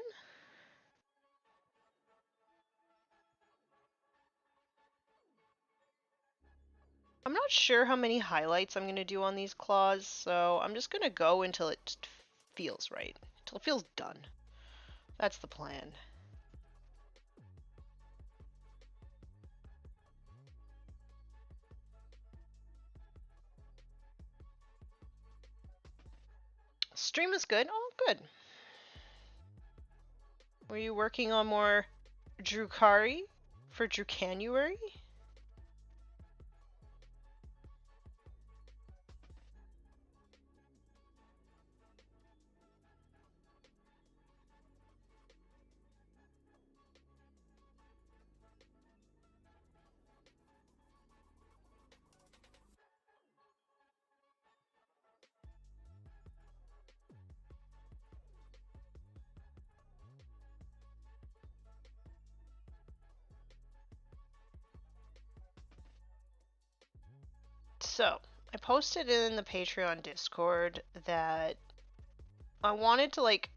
I'm not sure how many highlights I'm going to do on these claws, so I'm just going to go until it just feels right. Until it feels done. That's the plan. Stream is good. Oh, good. Were you working on more Drukari for Drucanuary? So, I posted in the Patreon Discord that I wanted to like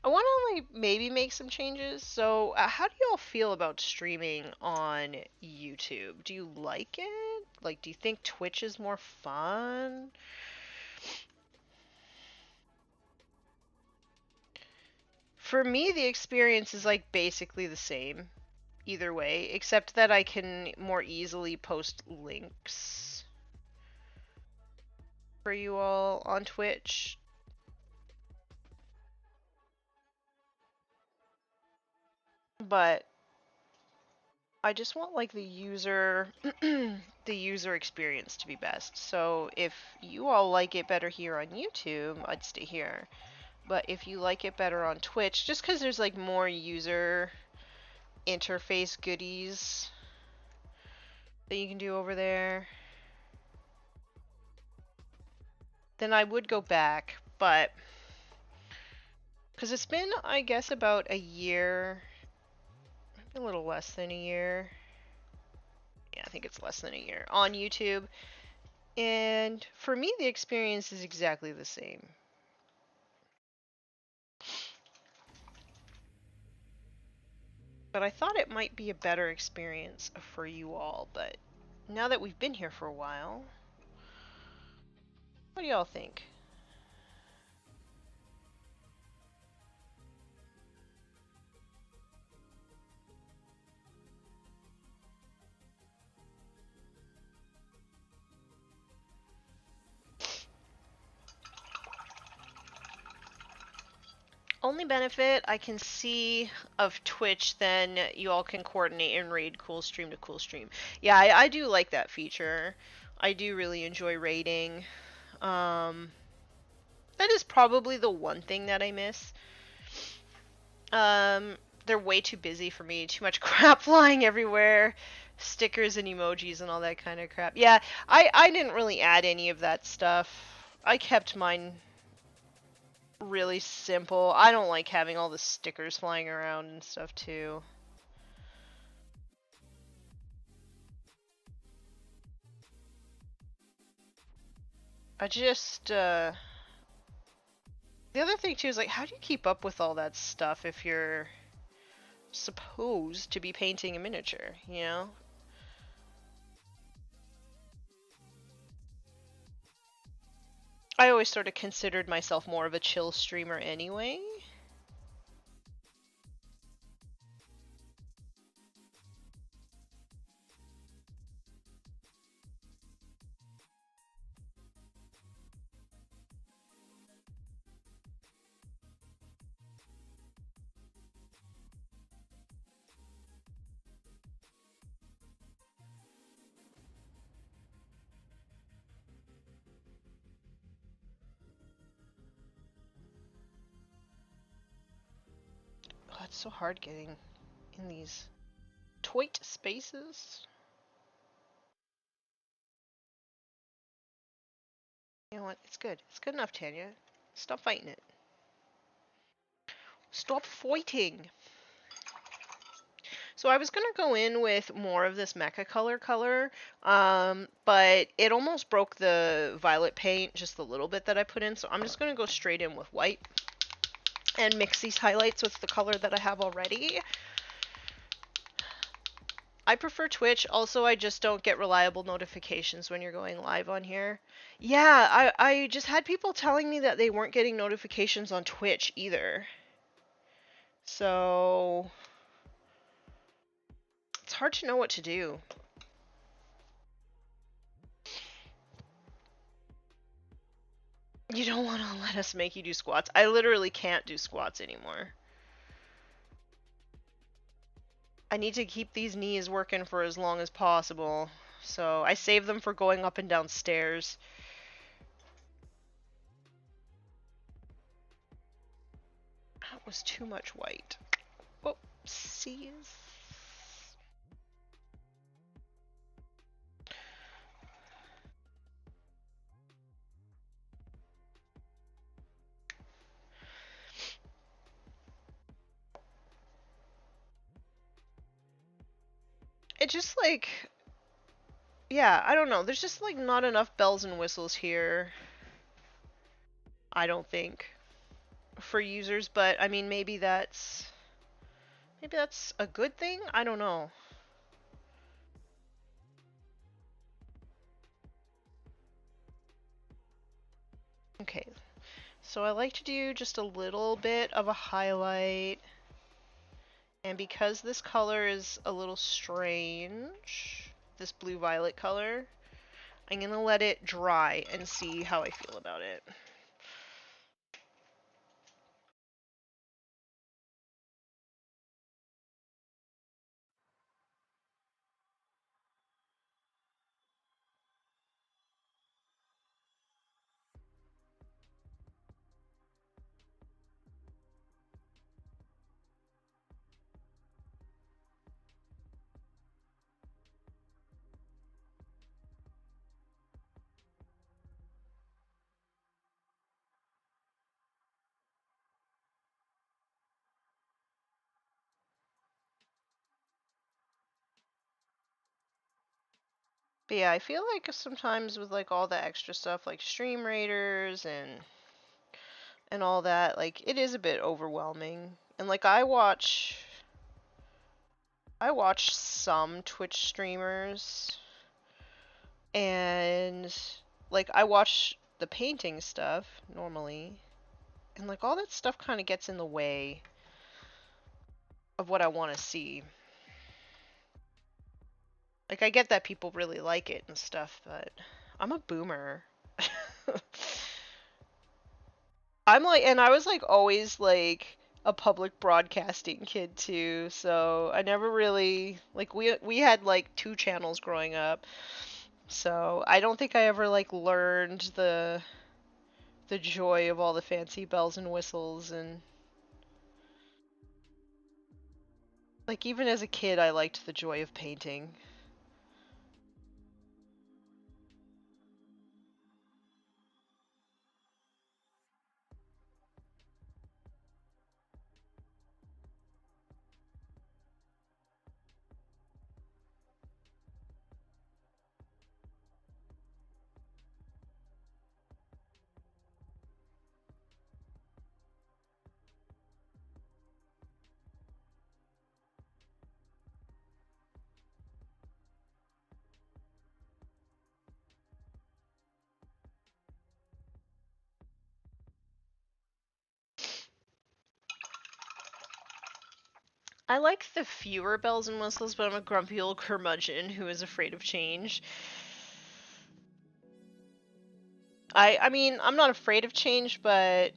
I want to like maybe make some changes. So, how do y'all feel about streaming on YouTube? Do you like it? Like, do you think Twitch is more fun? For me, the experience is like basically the same either way, except that I can more easily post links for you all on Twitch. But I just want like the user the user experience to be best. So if you all like it better here on YouTube, I'd stay here. But if you like it better on Twitch, just because there's like more user interface goodies that you can do over there, then I would go back. But because it's been, I guess, about a year, a little less than a year. Yeah, I think it's less than a year on YouTube. And for me, the experience is exactly the same. But I thought it might be a better experience for you all. But now that we've been here for a while, What do y'all think? Only benefit I can see of Twitch, then you all can coordinate and raid cool stream to cool stream. Yeah, I do like that feature. I do really enjoy raiding. Um, that is probably the one thing that I miss. Um, they're way too busy for me. Too much crap flying everywhere. Stickers and emojis and all that kind of crap. Yeah, I didn't really add any of that stuff. I kept mine really simple. I don't like having all the stickers flying around and stuff too. I just, the other thing too is like, how do you keep up with all that stuff if you're supposed to be painting a miniature, you know? I always sort of considered myself more of a chill streamer anyway. Oh, it's so hard getting in these tight spaces. You know what? It's good. It's good enough, Tanya. Stop fighting it. Stop fighting! So I was gonna go in with more of this mecha color, but it almost broke the violet paint just a little bit that I put in, so I'm just gonna go straight in with white and mix these highlights with the color that I have already. I prefer Twitch. Also, I just don't get reliable notifications when you're going live on here. Yeah, I just had people telling me that they weren't getting notifications on Twitch either. So it's hard to know what to do. You don't want to let us make you do squats. I literally can't do squats anymore. I need to keep these knees working for as long as possible. So I save them for going up and down stairs. That was too much white. Oopsies. It just like, yeah, I don't know. There's just like not enough bells and whistles here. I don't think for users, but I mean maybe that's a good thing. I don't know. Okay, so I like to do just a little bit of a highlight. And because this color is a little strange, this blue-violet color, I'm gonna let it dry and see how I feel about it. But yeah, I feel like sometimes with like all the extra stuff like stream raiders and all that, like it is a bit overwhelming. And like I watch some Twitch streamers and like I watch the painting stuff normally. And like all that stuff kind of gets in the way of what I want to see. Like I get that people really like it and stuff, but I'm a boomer. I'm like, and I was like always like a public broadcasting kid too, so I never really like we had like two channels growing up. So I don't think I ever like learned the joy of all the fancy bells and whistles, and like even as a kid I liked the joy of painting. I like the fewer bells and whistles, but I'm a grumpy old curmudgeon who is afraid of change. I mean, I'm not afraid of change, but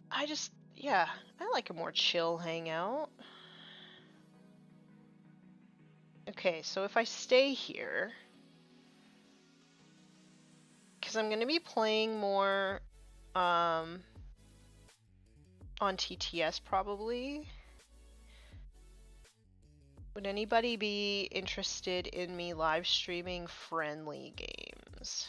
I just, yeah, I like a more chill hangout. Okay, so if I stay here, because I'm going to be playing more on TTS probably. Would anybody be interested in me live streaming friendly games?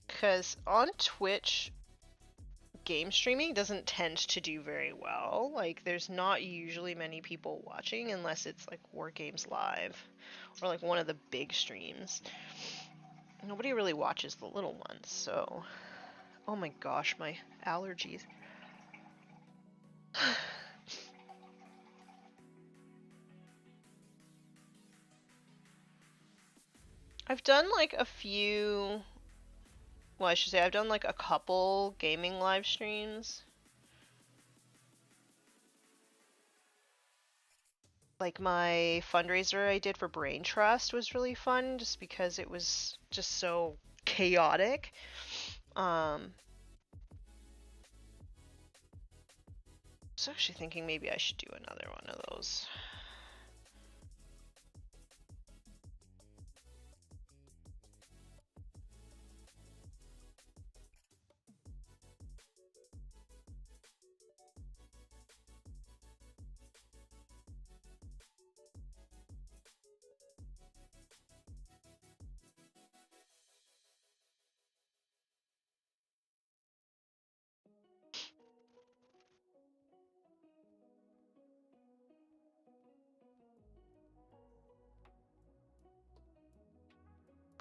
Because on Twitch, game streaming doesn't tend to do very well. Like, there's not usually many people watching unless it's like War Games Live or like one of the big streams. Nobody really watches the little ones, so. Oh my gosh, my allergies. I've done like a few. Well, I should say I've done like a couple gaming live streams. Like my fundraiser I did for Brain Trust was really fun just because it was just so chaotic. I was actually thinking maybe I should do another one of those.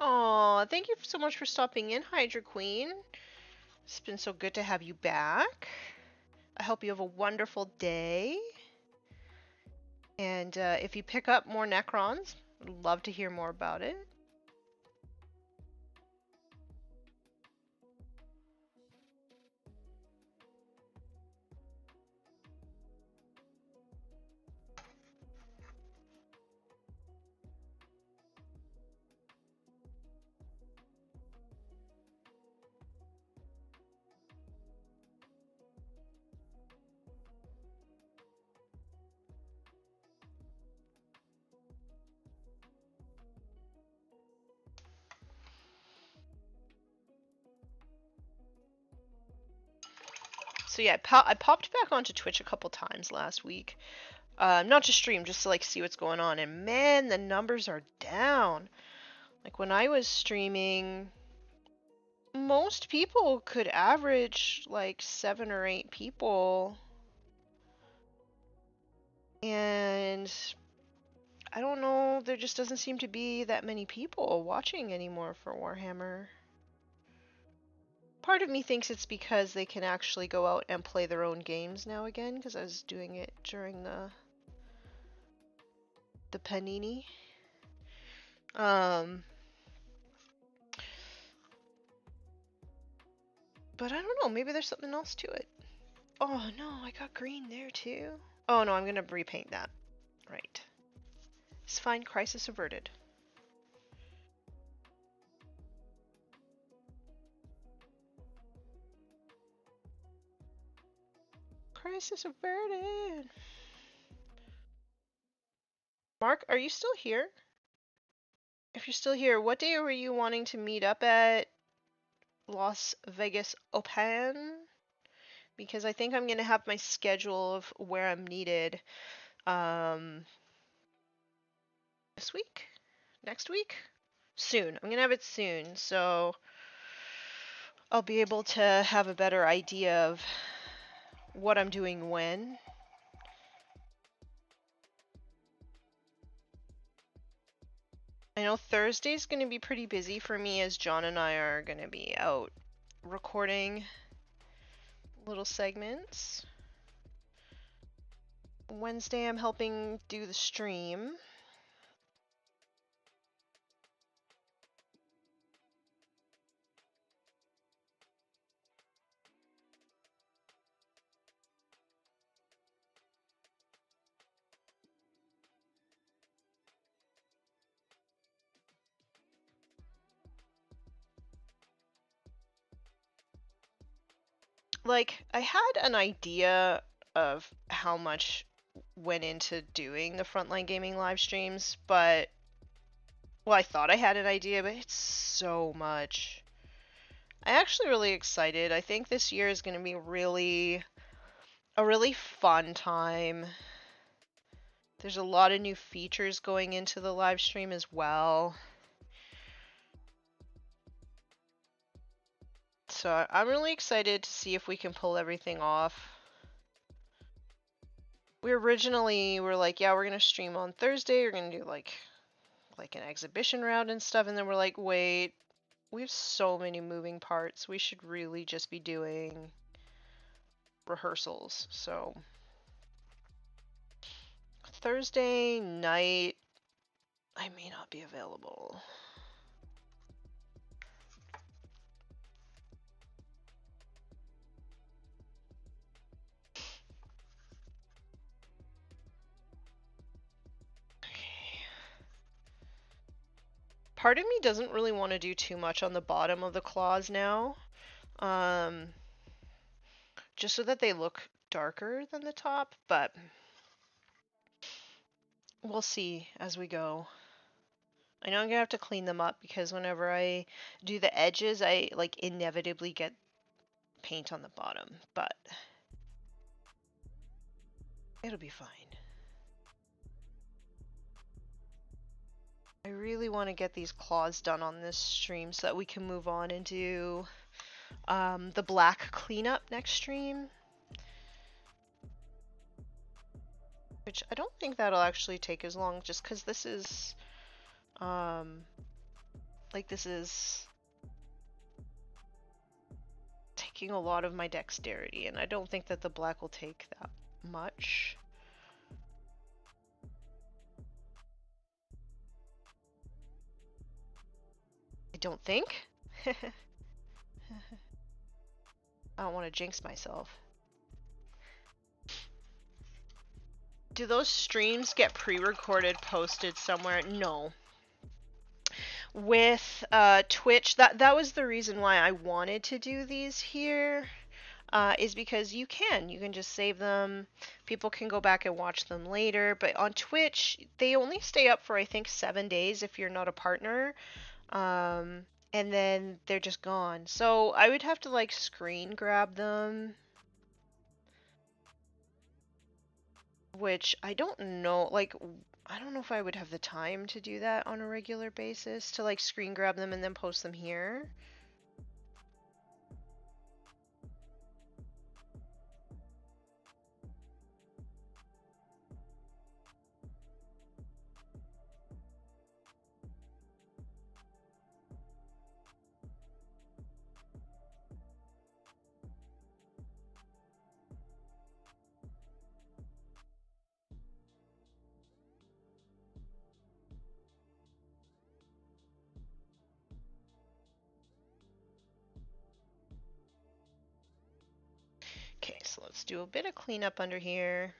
Aw, thank you so much for stopping in, Hydra Queen. It's been so good to have you back. I hope you have a wonderful day. And if you pick up more Necrons, I'd love to hear more about it. So yeah, I popped back onto Twitch a couple times last week. Not to stream, just to like see what's going on. And man, the numbers are down. Like when I was streaming, most people could average like 7 or 8 people. And I don't know, there just doesn't seem to be that many people watching anymore for Warhammer. Part of me thinks it's because they can actually go out and play their own games now again, because I was doing it during the the panini. Um, but I don't know, maybe there's something else to it. Oh no, I got green there too. Oh no, I'm gonna repaint that. Right. It's fine, crisis averted. Crisis averted. Mark, are you still here? If you're still here, what day were you wanting to meet up at Las Vegas Open? Because I think I'm gonna have my schedule of where I'm needed this week? Next week? Soon. I'm gonna have it soon, so I'll be able to have a better idea of what I'm doing when. I know Thursday's gonna be pretty busy for me as John and I are gonna be out recording little segments. Wednesday I'm helping do the stream. Like, I had an idea of how much went into doing the Frontline Gaming live streams, but well, I thought I had an idea, but it's so much. I'm actually really excited. I think this year is going to be a really fun time. There's a lot of new features going into the live stream as well. So I'm really excited to see if we can pull everything off. We originally were like, yeah, we're going to stream on Thursday. We're going to do like an exhibition round and stuff. And then we're like, wait, we have so many moving parts. We should really just be doing rehearsals. So Thursday night, I may not be available. Part of me doesn't really want to do too much on the bottom of the claws now. Just so that they look darker than the top, but we'll see as we go. I know I'm gonna have to clean them up because whenever I do the edges, I like inevitably get paint on the bottom, but it'll be fine. I really want to get these claws done on this stream so that we can move on and do the black cleanup next stream. Which I don't think that'll actually take as long just because this is this is taking a lot of my dexterity, and I don't think that the black will take that much. I don't think. I don't want to jinx myself. Do those streams get pre-recorded, posted somewhere? No. With Twitch, that was the reason why I wanted to do these here, is because you can just save them. People can go back and watch them later. But on Twitch, they only stay up for I think 7 days if you're not a partner, and then they're just gone. So I would have to like screen grab them. Which I don't know, like, I don't know if I would have the time to do that on a regular basis, to like screen grab them and then post them here. let's do a bit of cleanup under here.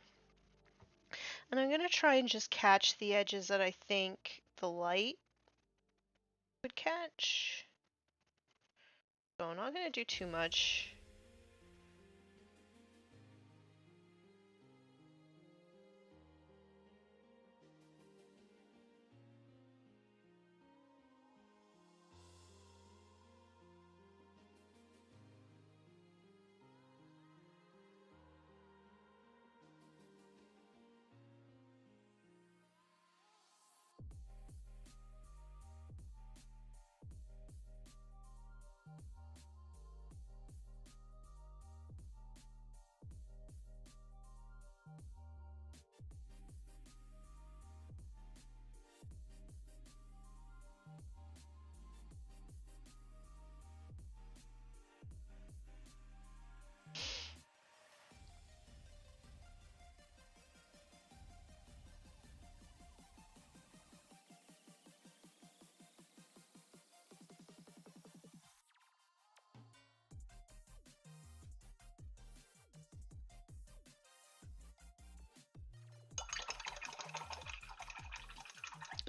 And I'm going to try and just catch the edges that I think the light would catch. So I'm not going to do too much.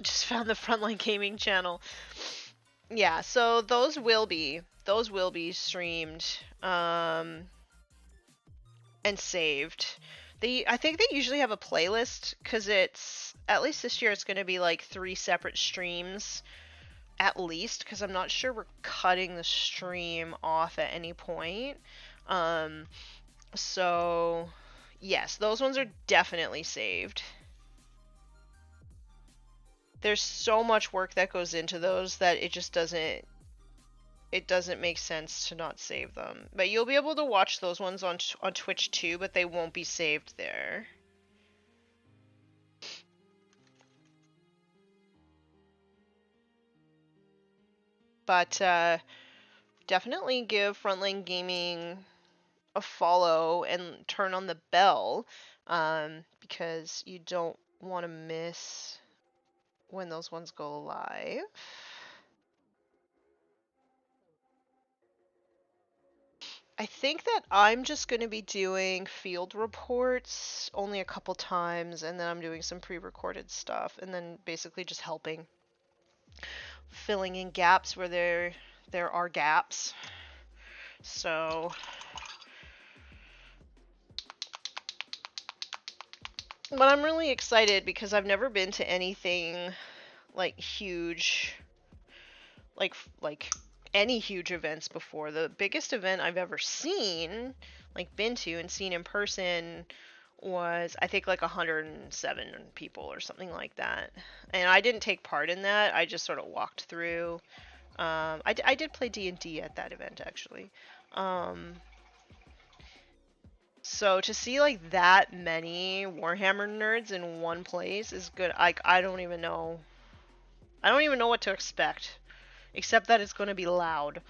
Just found the Frontline Gaming channel. Yeah, so those will be streamed and saved. I think they usually have a playlist because it's at least this year it's going to be like 3 separate streams at least because I'm not sure we're cutting the stream off at any point. So yes, those ones are definitely saved. There's so much work that goes into those that it just doesn't make sense to not save them. But you'll be able to watch those ones on Twitch too, but they won't be saved there. But definitely give Frontline Gaming a follow and turn on the bell because you don't want to miss when those ones go live. I think that I'm just going to be doing field reports only a couple times, and then I'm doing some pre-recorded stuff, and then basically just helping, filling in gaps where there are gaps. So, but I'm really excited because I've never been to anything like huge, like any huge events before. The biggest event I've ever seen, like been to and seen in person, was I think like 107 people or something like that. And I didn't take part in that. I just sort of walked through. I did play D&D at that event actually. So to see like that many Warhammer nerds in one place is good. I don't even know. I don't even know what to expect, except that it's going to be loud.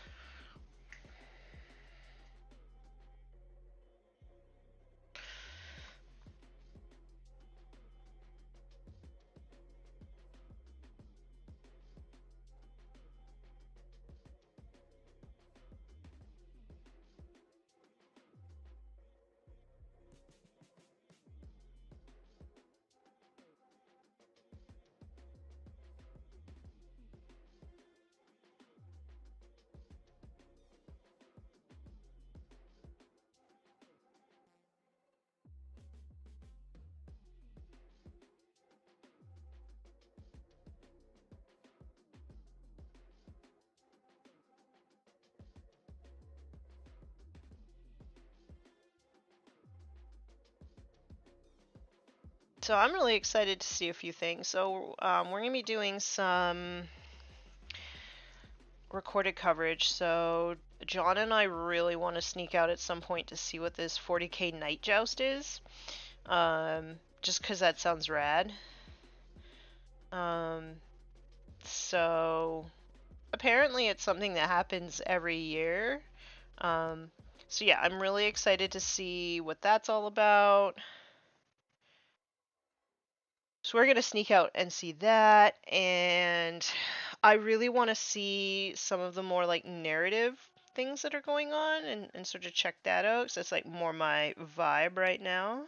So I'm really excited to see a few things. So we're going to be doing some recorded coverage. So John and I really want to sneak out at some point to see what this 40k Night Joust is. Just because that sounds rad. So apparently it's something that happens every year. So yeah, I'm really excited to see what that's all about. So we're gonna sneak out and see that, and I really want to see some of the more like narrative things that are going on and sort of check that out. So it's like more my vibe right now.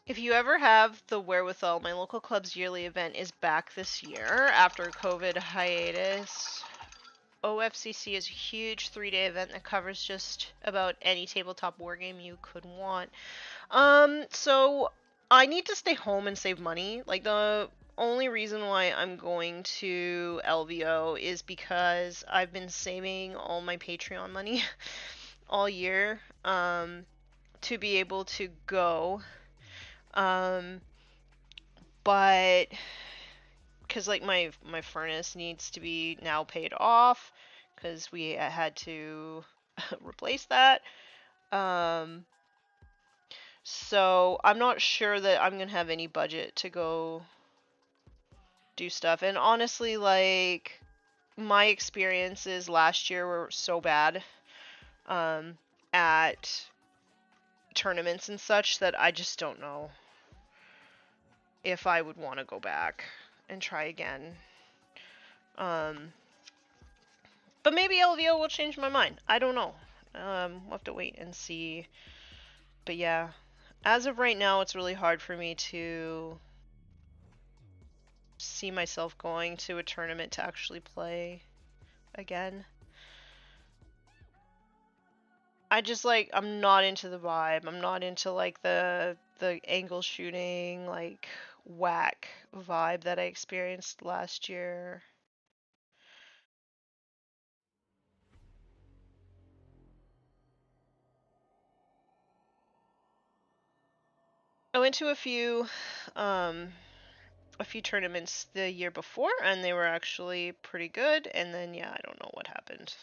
If you ever have the wherewithal, my local club's yearly event is back this year after COVID hiatus. OFCC is a huge 3-day event that covers just about any tabletop wargame you could want. So I need to stay home and save money. Like, the only reason why I'm going to LVO is because I've been saving all my Patreon money all year, to be able to go. But because like my furnace needs to be now paid off because we had to replace that. So I'm not sure that I'm gonna have any budget to go do stuff. And honestly, like, my experiences last year were so bad at tournaments and such that I just don't know if I would want to go back and try again. But maybe LVO will change my mind. I don't know. We'll have to wait and see. But yeah, as of right now, it's really hard for me to see myself going to a tournament to actually play again. I just, like, I'm not into the vibe. I'm not into like the angle shooting, like, whack vibe that I experienced last year. I went to a few tournaments the year before, and they were actually pretty good. And then, yeah, I don't know what happened.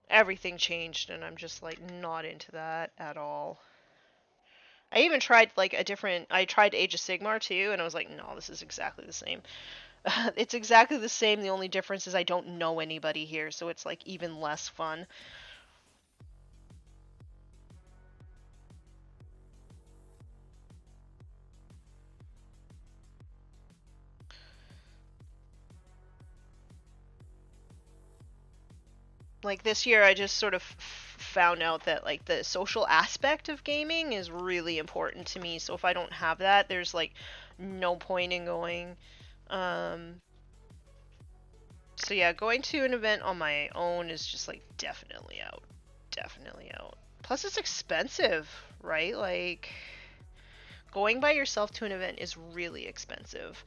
Everything changed, and I'm just, like, not into that at all. I even tried, like, I tried Age of Sigmar too, and I was like, no, this is exactly the same. It's exactly the same. The only difference is I don't know anybody here, so it's, like, even less fun. Like, this year I just sort of found out that, like, the social aspect of gaming is really important to me. So if I don't have that, there's, like, no point in going. So yeah, going to an event on my own is just, like, definitely out. Definitely out. Plus it's expensive, right? Like, going by yourself to an event is really expensive.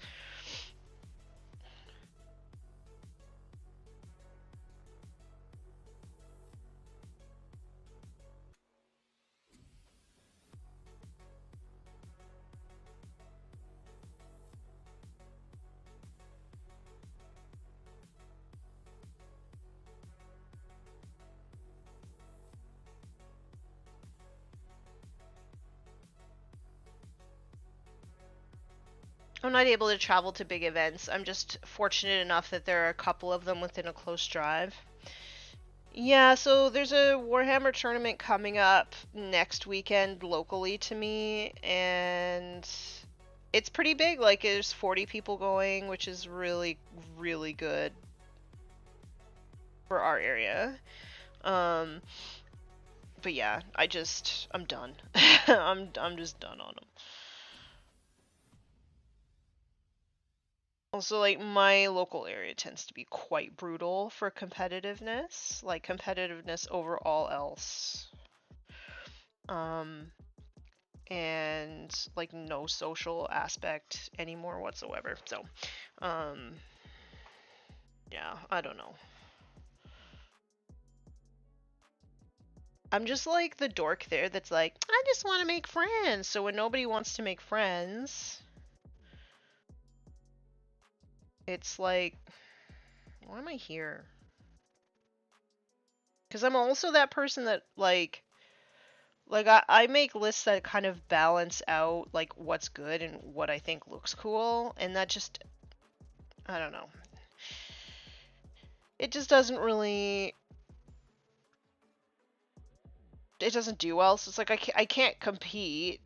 I'm not able to travel to big events. I'm just fortunate enough that there are a couple of them within a close drive. Yeah, so there's a Warhammer tournament coming up next weekend locally to me, and it's pretty big. Like, there's 40 people going, which is really, really good for our area. But yeah, I'm done. I'm just done on them. Also, like, my local area tends to be quite brutal for competitiveness, like competitiveness over all else. Um, and like no social aspect anymore whatsoever. So, um, yeah, I don't know. I'm just like the dork there that's like, I just want to make friends. So when nobody wants to make friends, It's like, why am I here? Because I'm also that person that I make lists that kind of balance out like what's good and what I think looks cool, and that just, I don't know. It just doesn't really, it doesn't do well. So it's like I can't compete,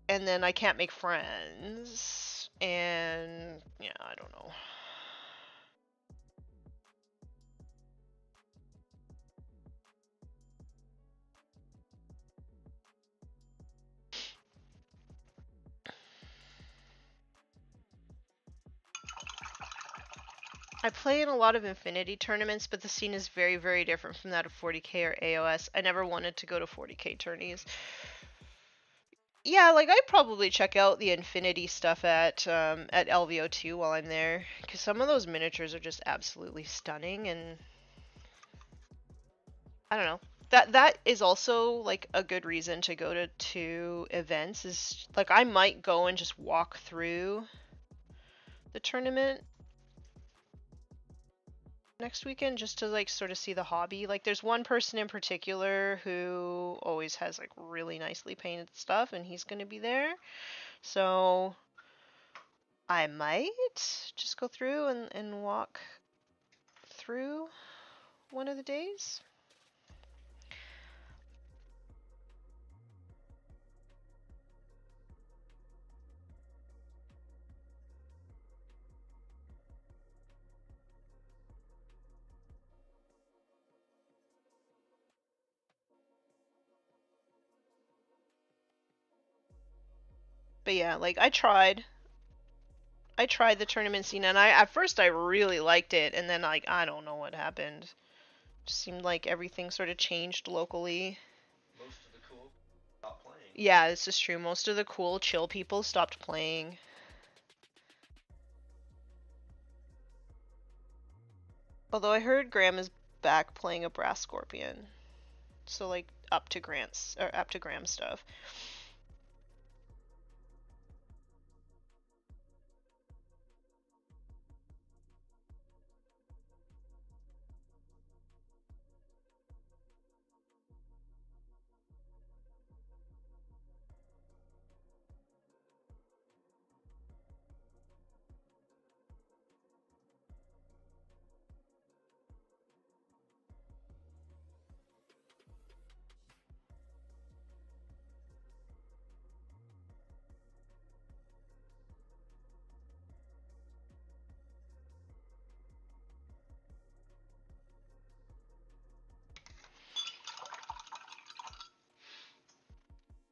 and then I can't make friends, and yeah, I don't know. I play in a lot of Infinity tournaments, but the scene is very, very different from that of 40k or AOS. I never wanted to go to 40k tourneys. Yeah, like I'd probably check out the Infinity stuff at LVO2 while I'm there, because some of those miniatures are just absolutely stunning, and I don't know. That is also like a good reason to go to events. Is like I might go and just walk through the tournament next weekend just to like sort of see the hobby. Like there's one person in particular who always has like really nicely painted stuff, and he's going to be there. So I might just go through and walk through one of the days. But yeah, like I tried the tournament scene, and I at first I really liked it, and then like I don't know what happened. Just seemed like everything sort of changed locally. Most of the cool stopped playing. Yeah, this is true. Most of the cool chill people stopped playing. Although I heard Graham is back playing a brass scorpion. So like up to Graham stuff.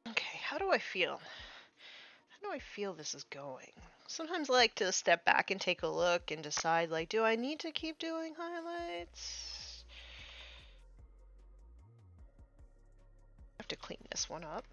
Okay, how do I feel? How do I feel this is going? Sometimes I like to step back and take a look and decide like, do I need to keep doing highlights? I have to clean this one up.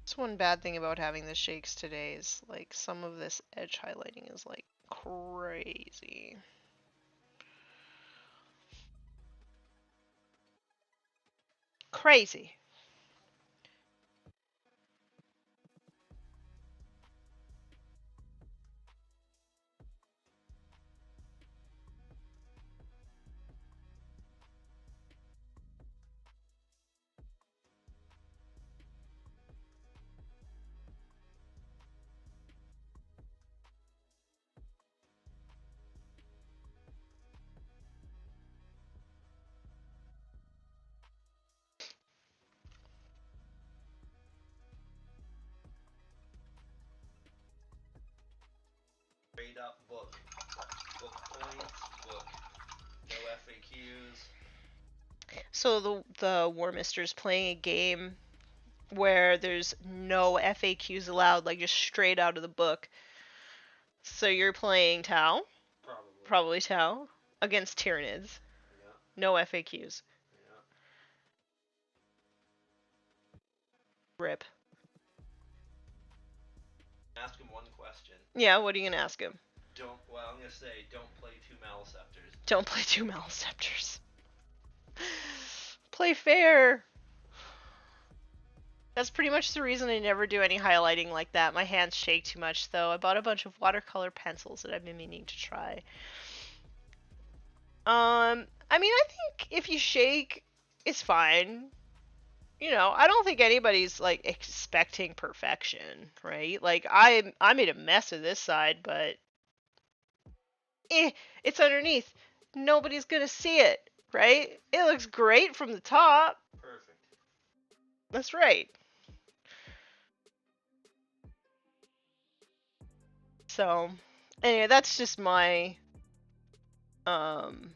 That's one bad thing about having the shakes today is like some of this edge highlighting is like crazy. Crazy. Straight up book. Book points, book. No FAQs. So the Warmistress playing a game where there's no FAQs allowed, like just straight out of the book. So you're playing Tau? Probably. Probably Tau. against Tyranids. Yeah. No FAQs. Yeah. Rip. Ask him one question. Yeah, what are you gonna ask him? I'm gonna say, don't play 2 Maliceptors. Don't play 2 Maliceptors. Play fair. That's pretty much the reason I never do any highlighting like that. My hands shake too much, though. I bought a bunch of watercolor pencils that I've been meaning to try. I mean, I think if you shake, it's fine. You know, I don't think anybody's like expecting perfection, right? Like I made a mess of this side, but it's underneath. Nobody's gonna see it, right? It looks great from the top. Perfect. That's right. So, anyway, that's just my um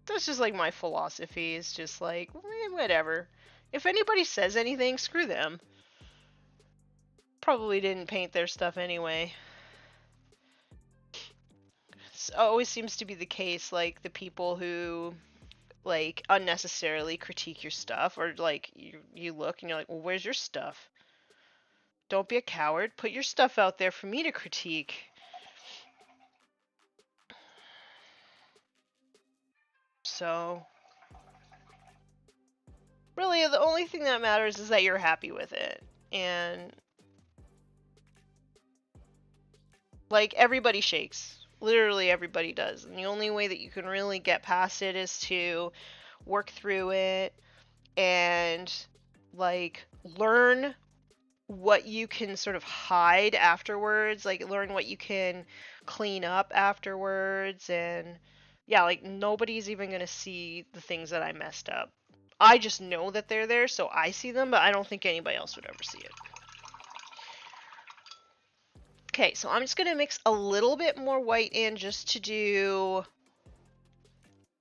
that's just like my philosophy. It's just like whatever. If anybody says anything, screw them. Probably didn't paint their stuff anyway. It always seems to be the case, like the people who like unnecessarily critique your stuff, or like you look and you're like, well, where's your stuff? Don't be a coward. Put your stuff out there for me to critique. So really, the only thing that matters is that you're happy with it. And like everybody shakes. Literally everybody does. And the only way that you can really get past it is to work through it and like learn what you can sort of hide afterwards, like learn what you can clean up afterwards. And yeah, like nobody's even going to see the things that I messed up. I just know that they're there, so I see them, but I don't think anybody else would ever see it. Okay, so I'm just going to mix a little bit more white in just to do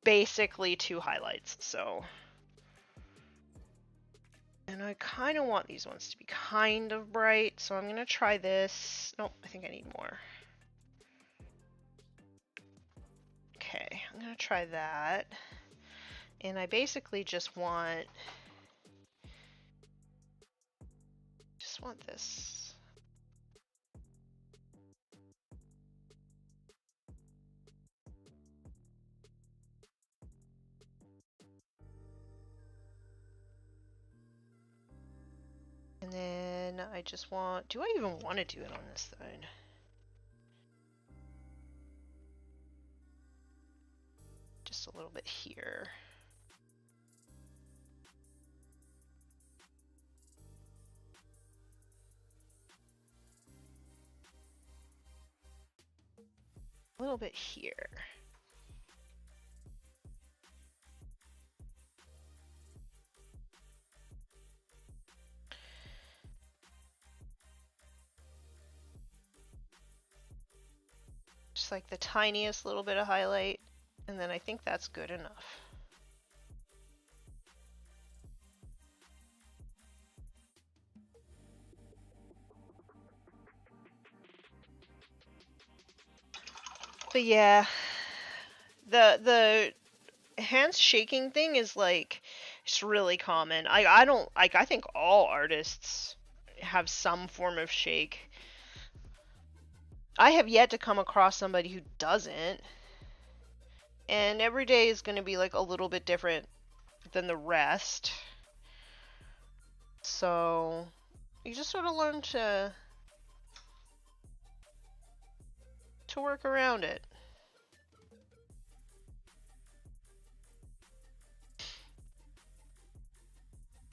basically 2 highlights. So, and I kind of want these ones to be kind of bright, so I'm going to try this. Nope, I think I need more. Okay, I'm going to try that. And I basically just want this. And then I just want, do I even want to do it on this side? Just a little bit here. A little bit here. Just like the tiniest little bit of highlight, and then I think that's good enough. But yeah, the hands shaking thing is like it's really common. I don't like, I think all artists have some form of shake. I have yet to come across somebody who doesn't. And every day is going to be like a little bit different than the rest. So you just sort of learn to work around it.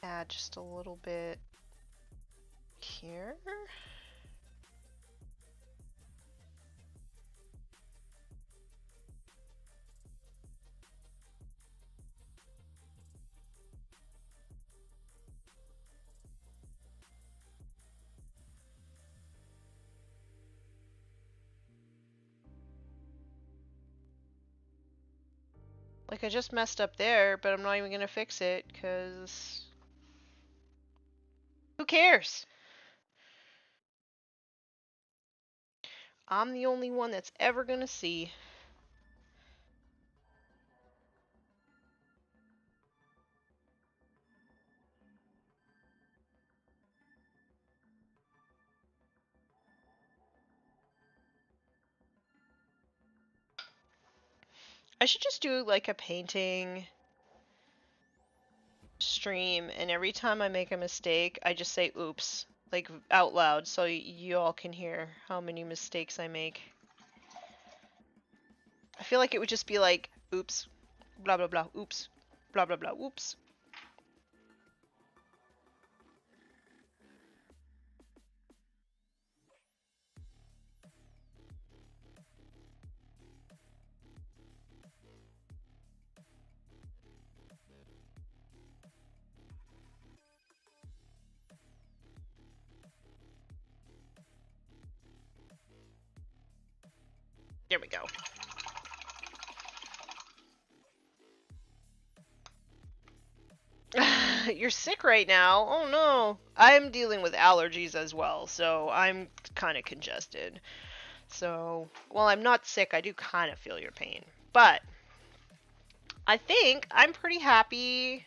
Add just a little bit here. Like I just messed up there, but I'm not even gonna fix it because who cares? I'm the only one that's ever gonna see. I should just do like a painting stream, and every time I make a mistake, I just say oops, like out loud, so you all can hear how many mistakes I make. I feel like it would just be like oops, blah blah blah, oops, blah blah blah, oops. There we go. You're sick right now. Oh no. I'm dealing with allergies as well, so I'm kind of congested. So, while I'm not sick, I do kind of feel your pain. But I think I'm pretty happy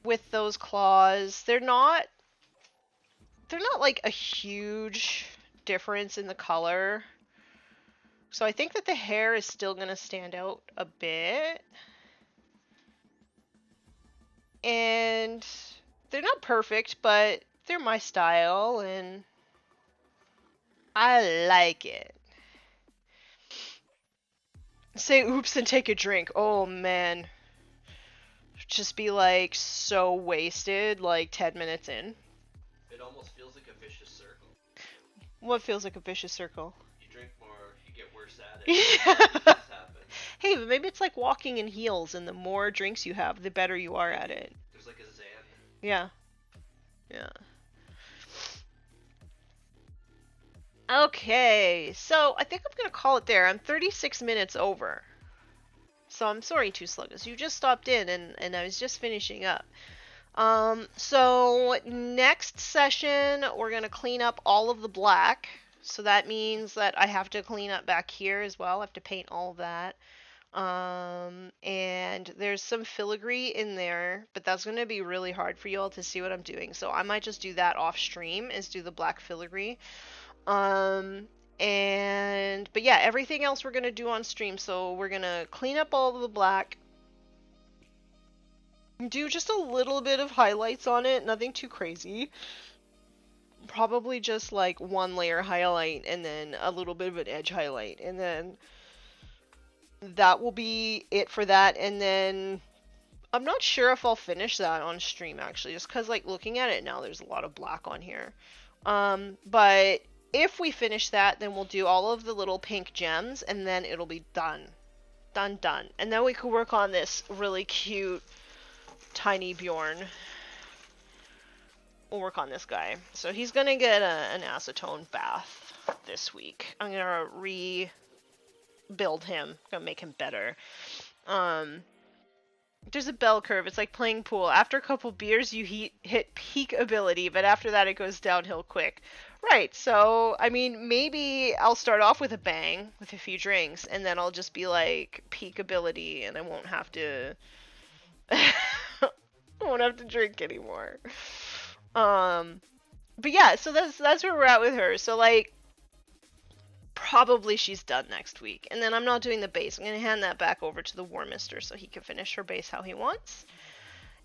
with those claws. They're not like a huge difference in the color. So I think that the hair is still going to stand out a bit. And they're not perfect, but they're my style, and I like it. Say oops and take a drink. Oh man. Just be like so wasted like 10 minutes in. It almost feels like a vicious circle. What feels like a vicious circle? You drink more, you get worse at it. Yeah. Hey, but maybe it's like walking in heels, and the more drinks you have, the better you are at it. There's like a Zen. Yeah. Yeah. Okay, so I think I'm gonna call it there. I'm 36 minutes over. So I'm sorry, Two Sluggers. You just stopped in, and I was just finishing up. So next session, we're gonna clean up all of the black. So that means that I have to clean up back here as well. I have to paint all of that. And there's some filigree in there, but that's going to be really hard for you all to see what I'm doing. So I might just do that off stream, is do the black filigree. But yeah, everything else we're going to do on stream. So we're going to clean up all of the black, do just a little bit of highlights on it, nothing too crazy. Probably just like one layer highlight and then a little bit of an edge highlight, and then that will be it for that. And then I'm not sure if I'll finish that on stream, actually, just because like looking at it now, there's a lot of black on here. But if we finish that, then we'll do all of the little pink gems, and then it'll be done. Done. And then we could work on this really cute tiny Bjorn. We'll work on this guy. So he's gonna get an acetone bath this week. I'm gonna rebuild him. Gonna make him better. There's a bell curve. It's like playing pool. After a couple beers, you hit peak ability, but after that, it goes downhill quick. Right, so, I mean, maybe I'll start off with a bang, with a few drinks, and then I'll just be like, peak ability, and I won't have to... I won't have to drink anymore. But yeah, so that's where we're at with her. So, like, probably she's done next week. And then I'm not doing the base. I'm going to hand that back over to the Warmistress so he can finish her base how he wants.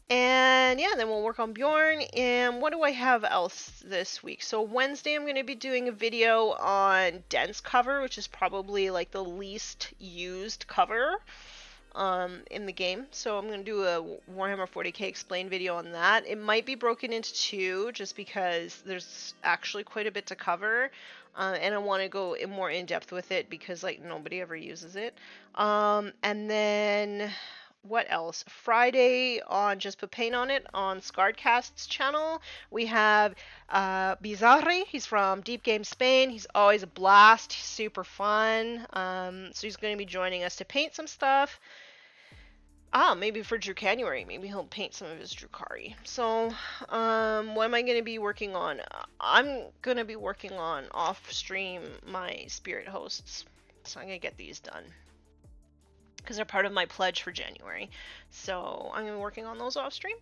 And yeah, then we'll work on Bjorn. And what do I have else this week? So Wednesday I'm going to be doing a video on dense cover, which is probably like the least used cover in the game. So I'm going to do a Warhammer 40k explain video on that. It might be broken into two just because there's actually quite a bit to cover. And I want to go more in depth with it because like nobody ever uses it. And then what else? Friday on Just Put Paint on It on Scarredcast's channel, we have Bizarre. He's from Deep Game Spain. He's always a blast. He's super fun. So he's going to be joining us to paint some stuff. Maybe for Drucanuary. Maybe he'll paint some of his Drukhari. So, what am I going to be working on? I'm going to be working on off-stream my spirit hosts. So I'm going to get these done. Because they're part of my pledge for January. So I'm going to be working on those off-stream.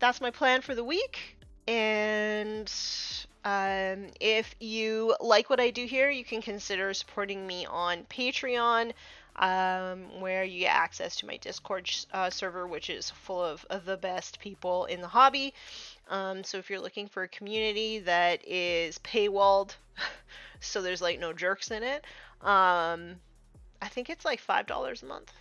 That's my plan for the week. And if you like what I do here, you can consider supporting me on Patreon. where you get access to my Discord server, which is full of the best people in the hobby. So if you're looking for a community that is paywalled, so there's like no jerks in it, I think it's like $5 a month.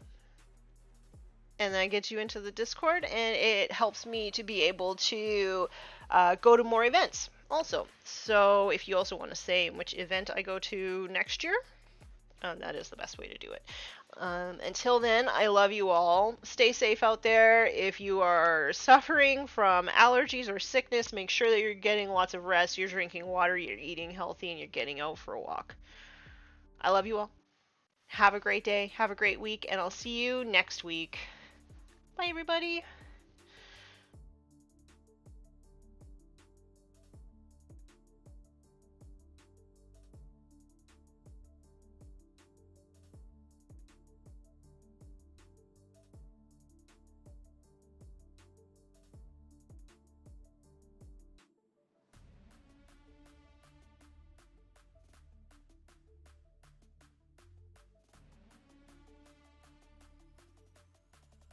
And that gets you into the Discord, and it helps me to be able to go to more events also. So if you also want to say which event I go to next year, that is the best way to do it. Until then, I love you all. Stay safe out there. If you are suffering from allergies or sickness, make sure that you're getting lots of rest, you're drinking water, you're eating healthy, and you're getting out for a walk. I love you all. Have a great day, have a great week, and I'll see you next week. Bye, everybody.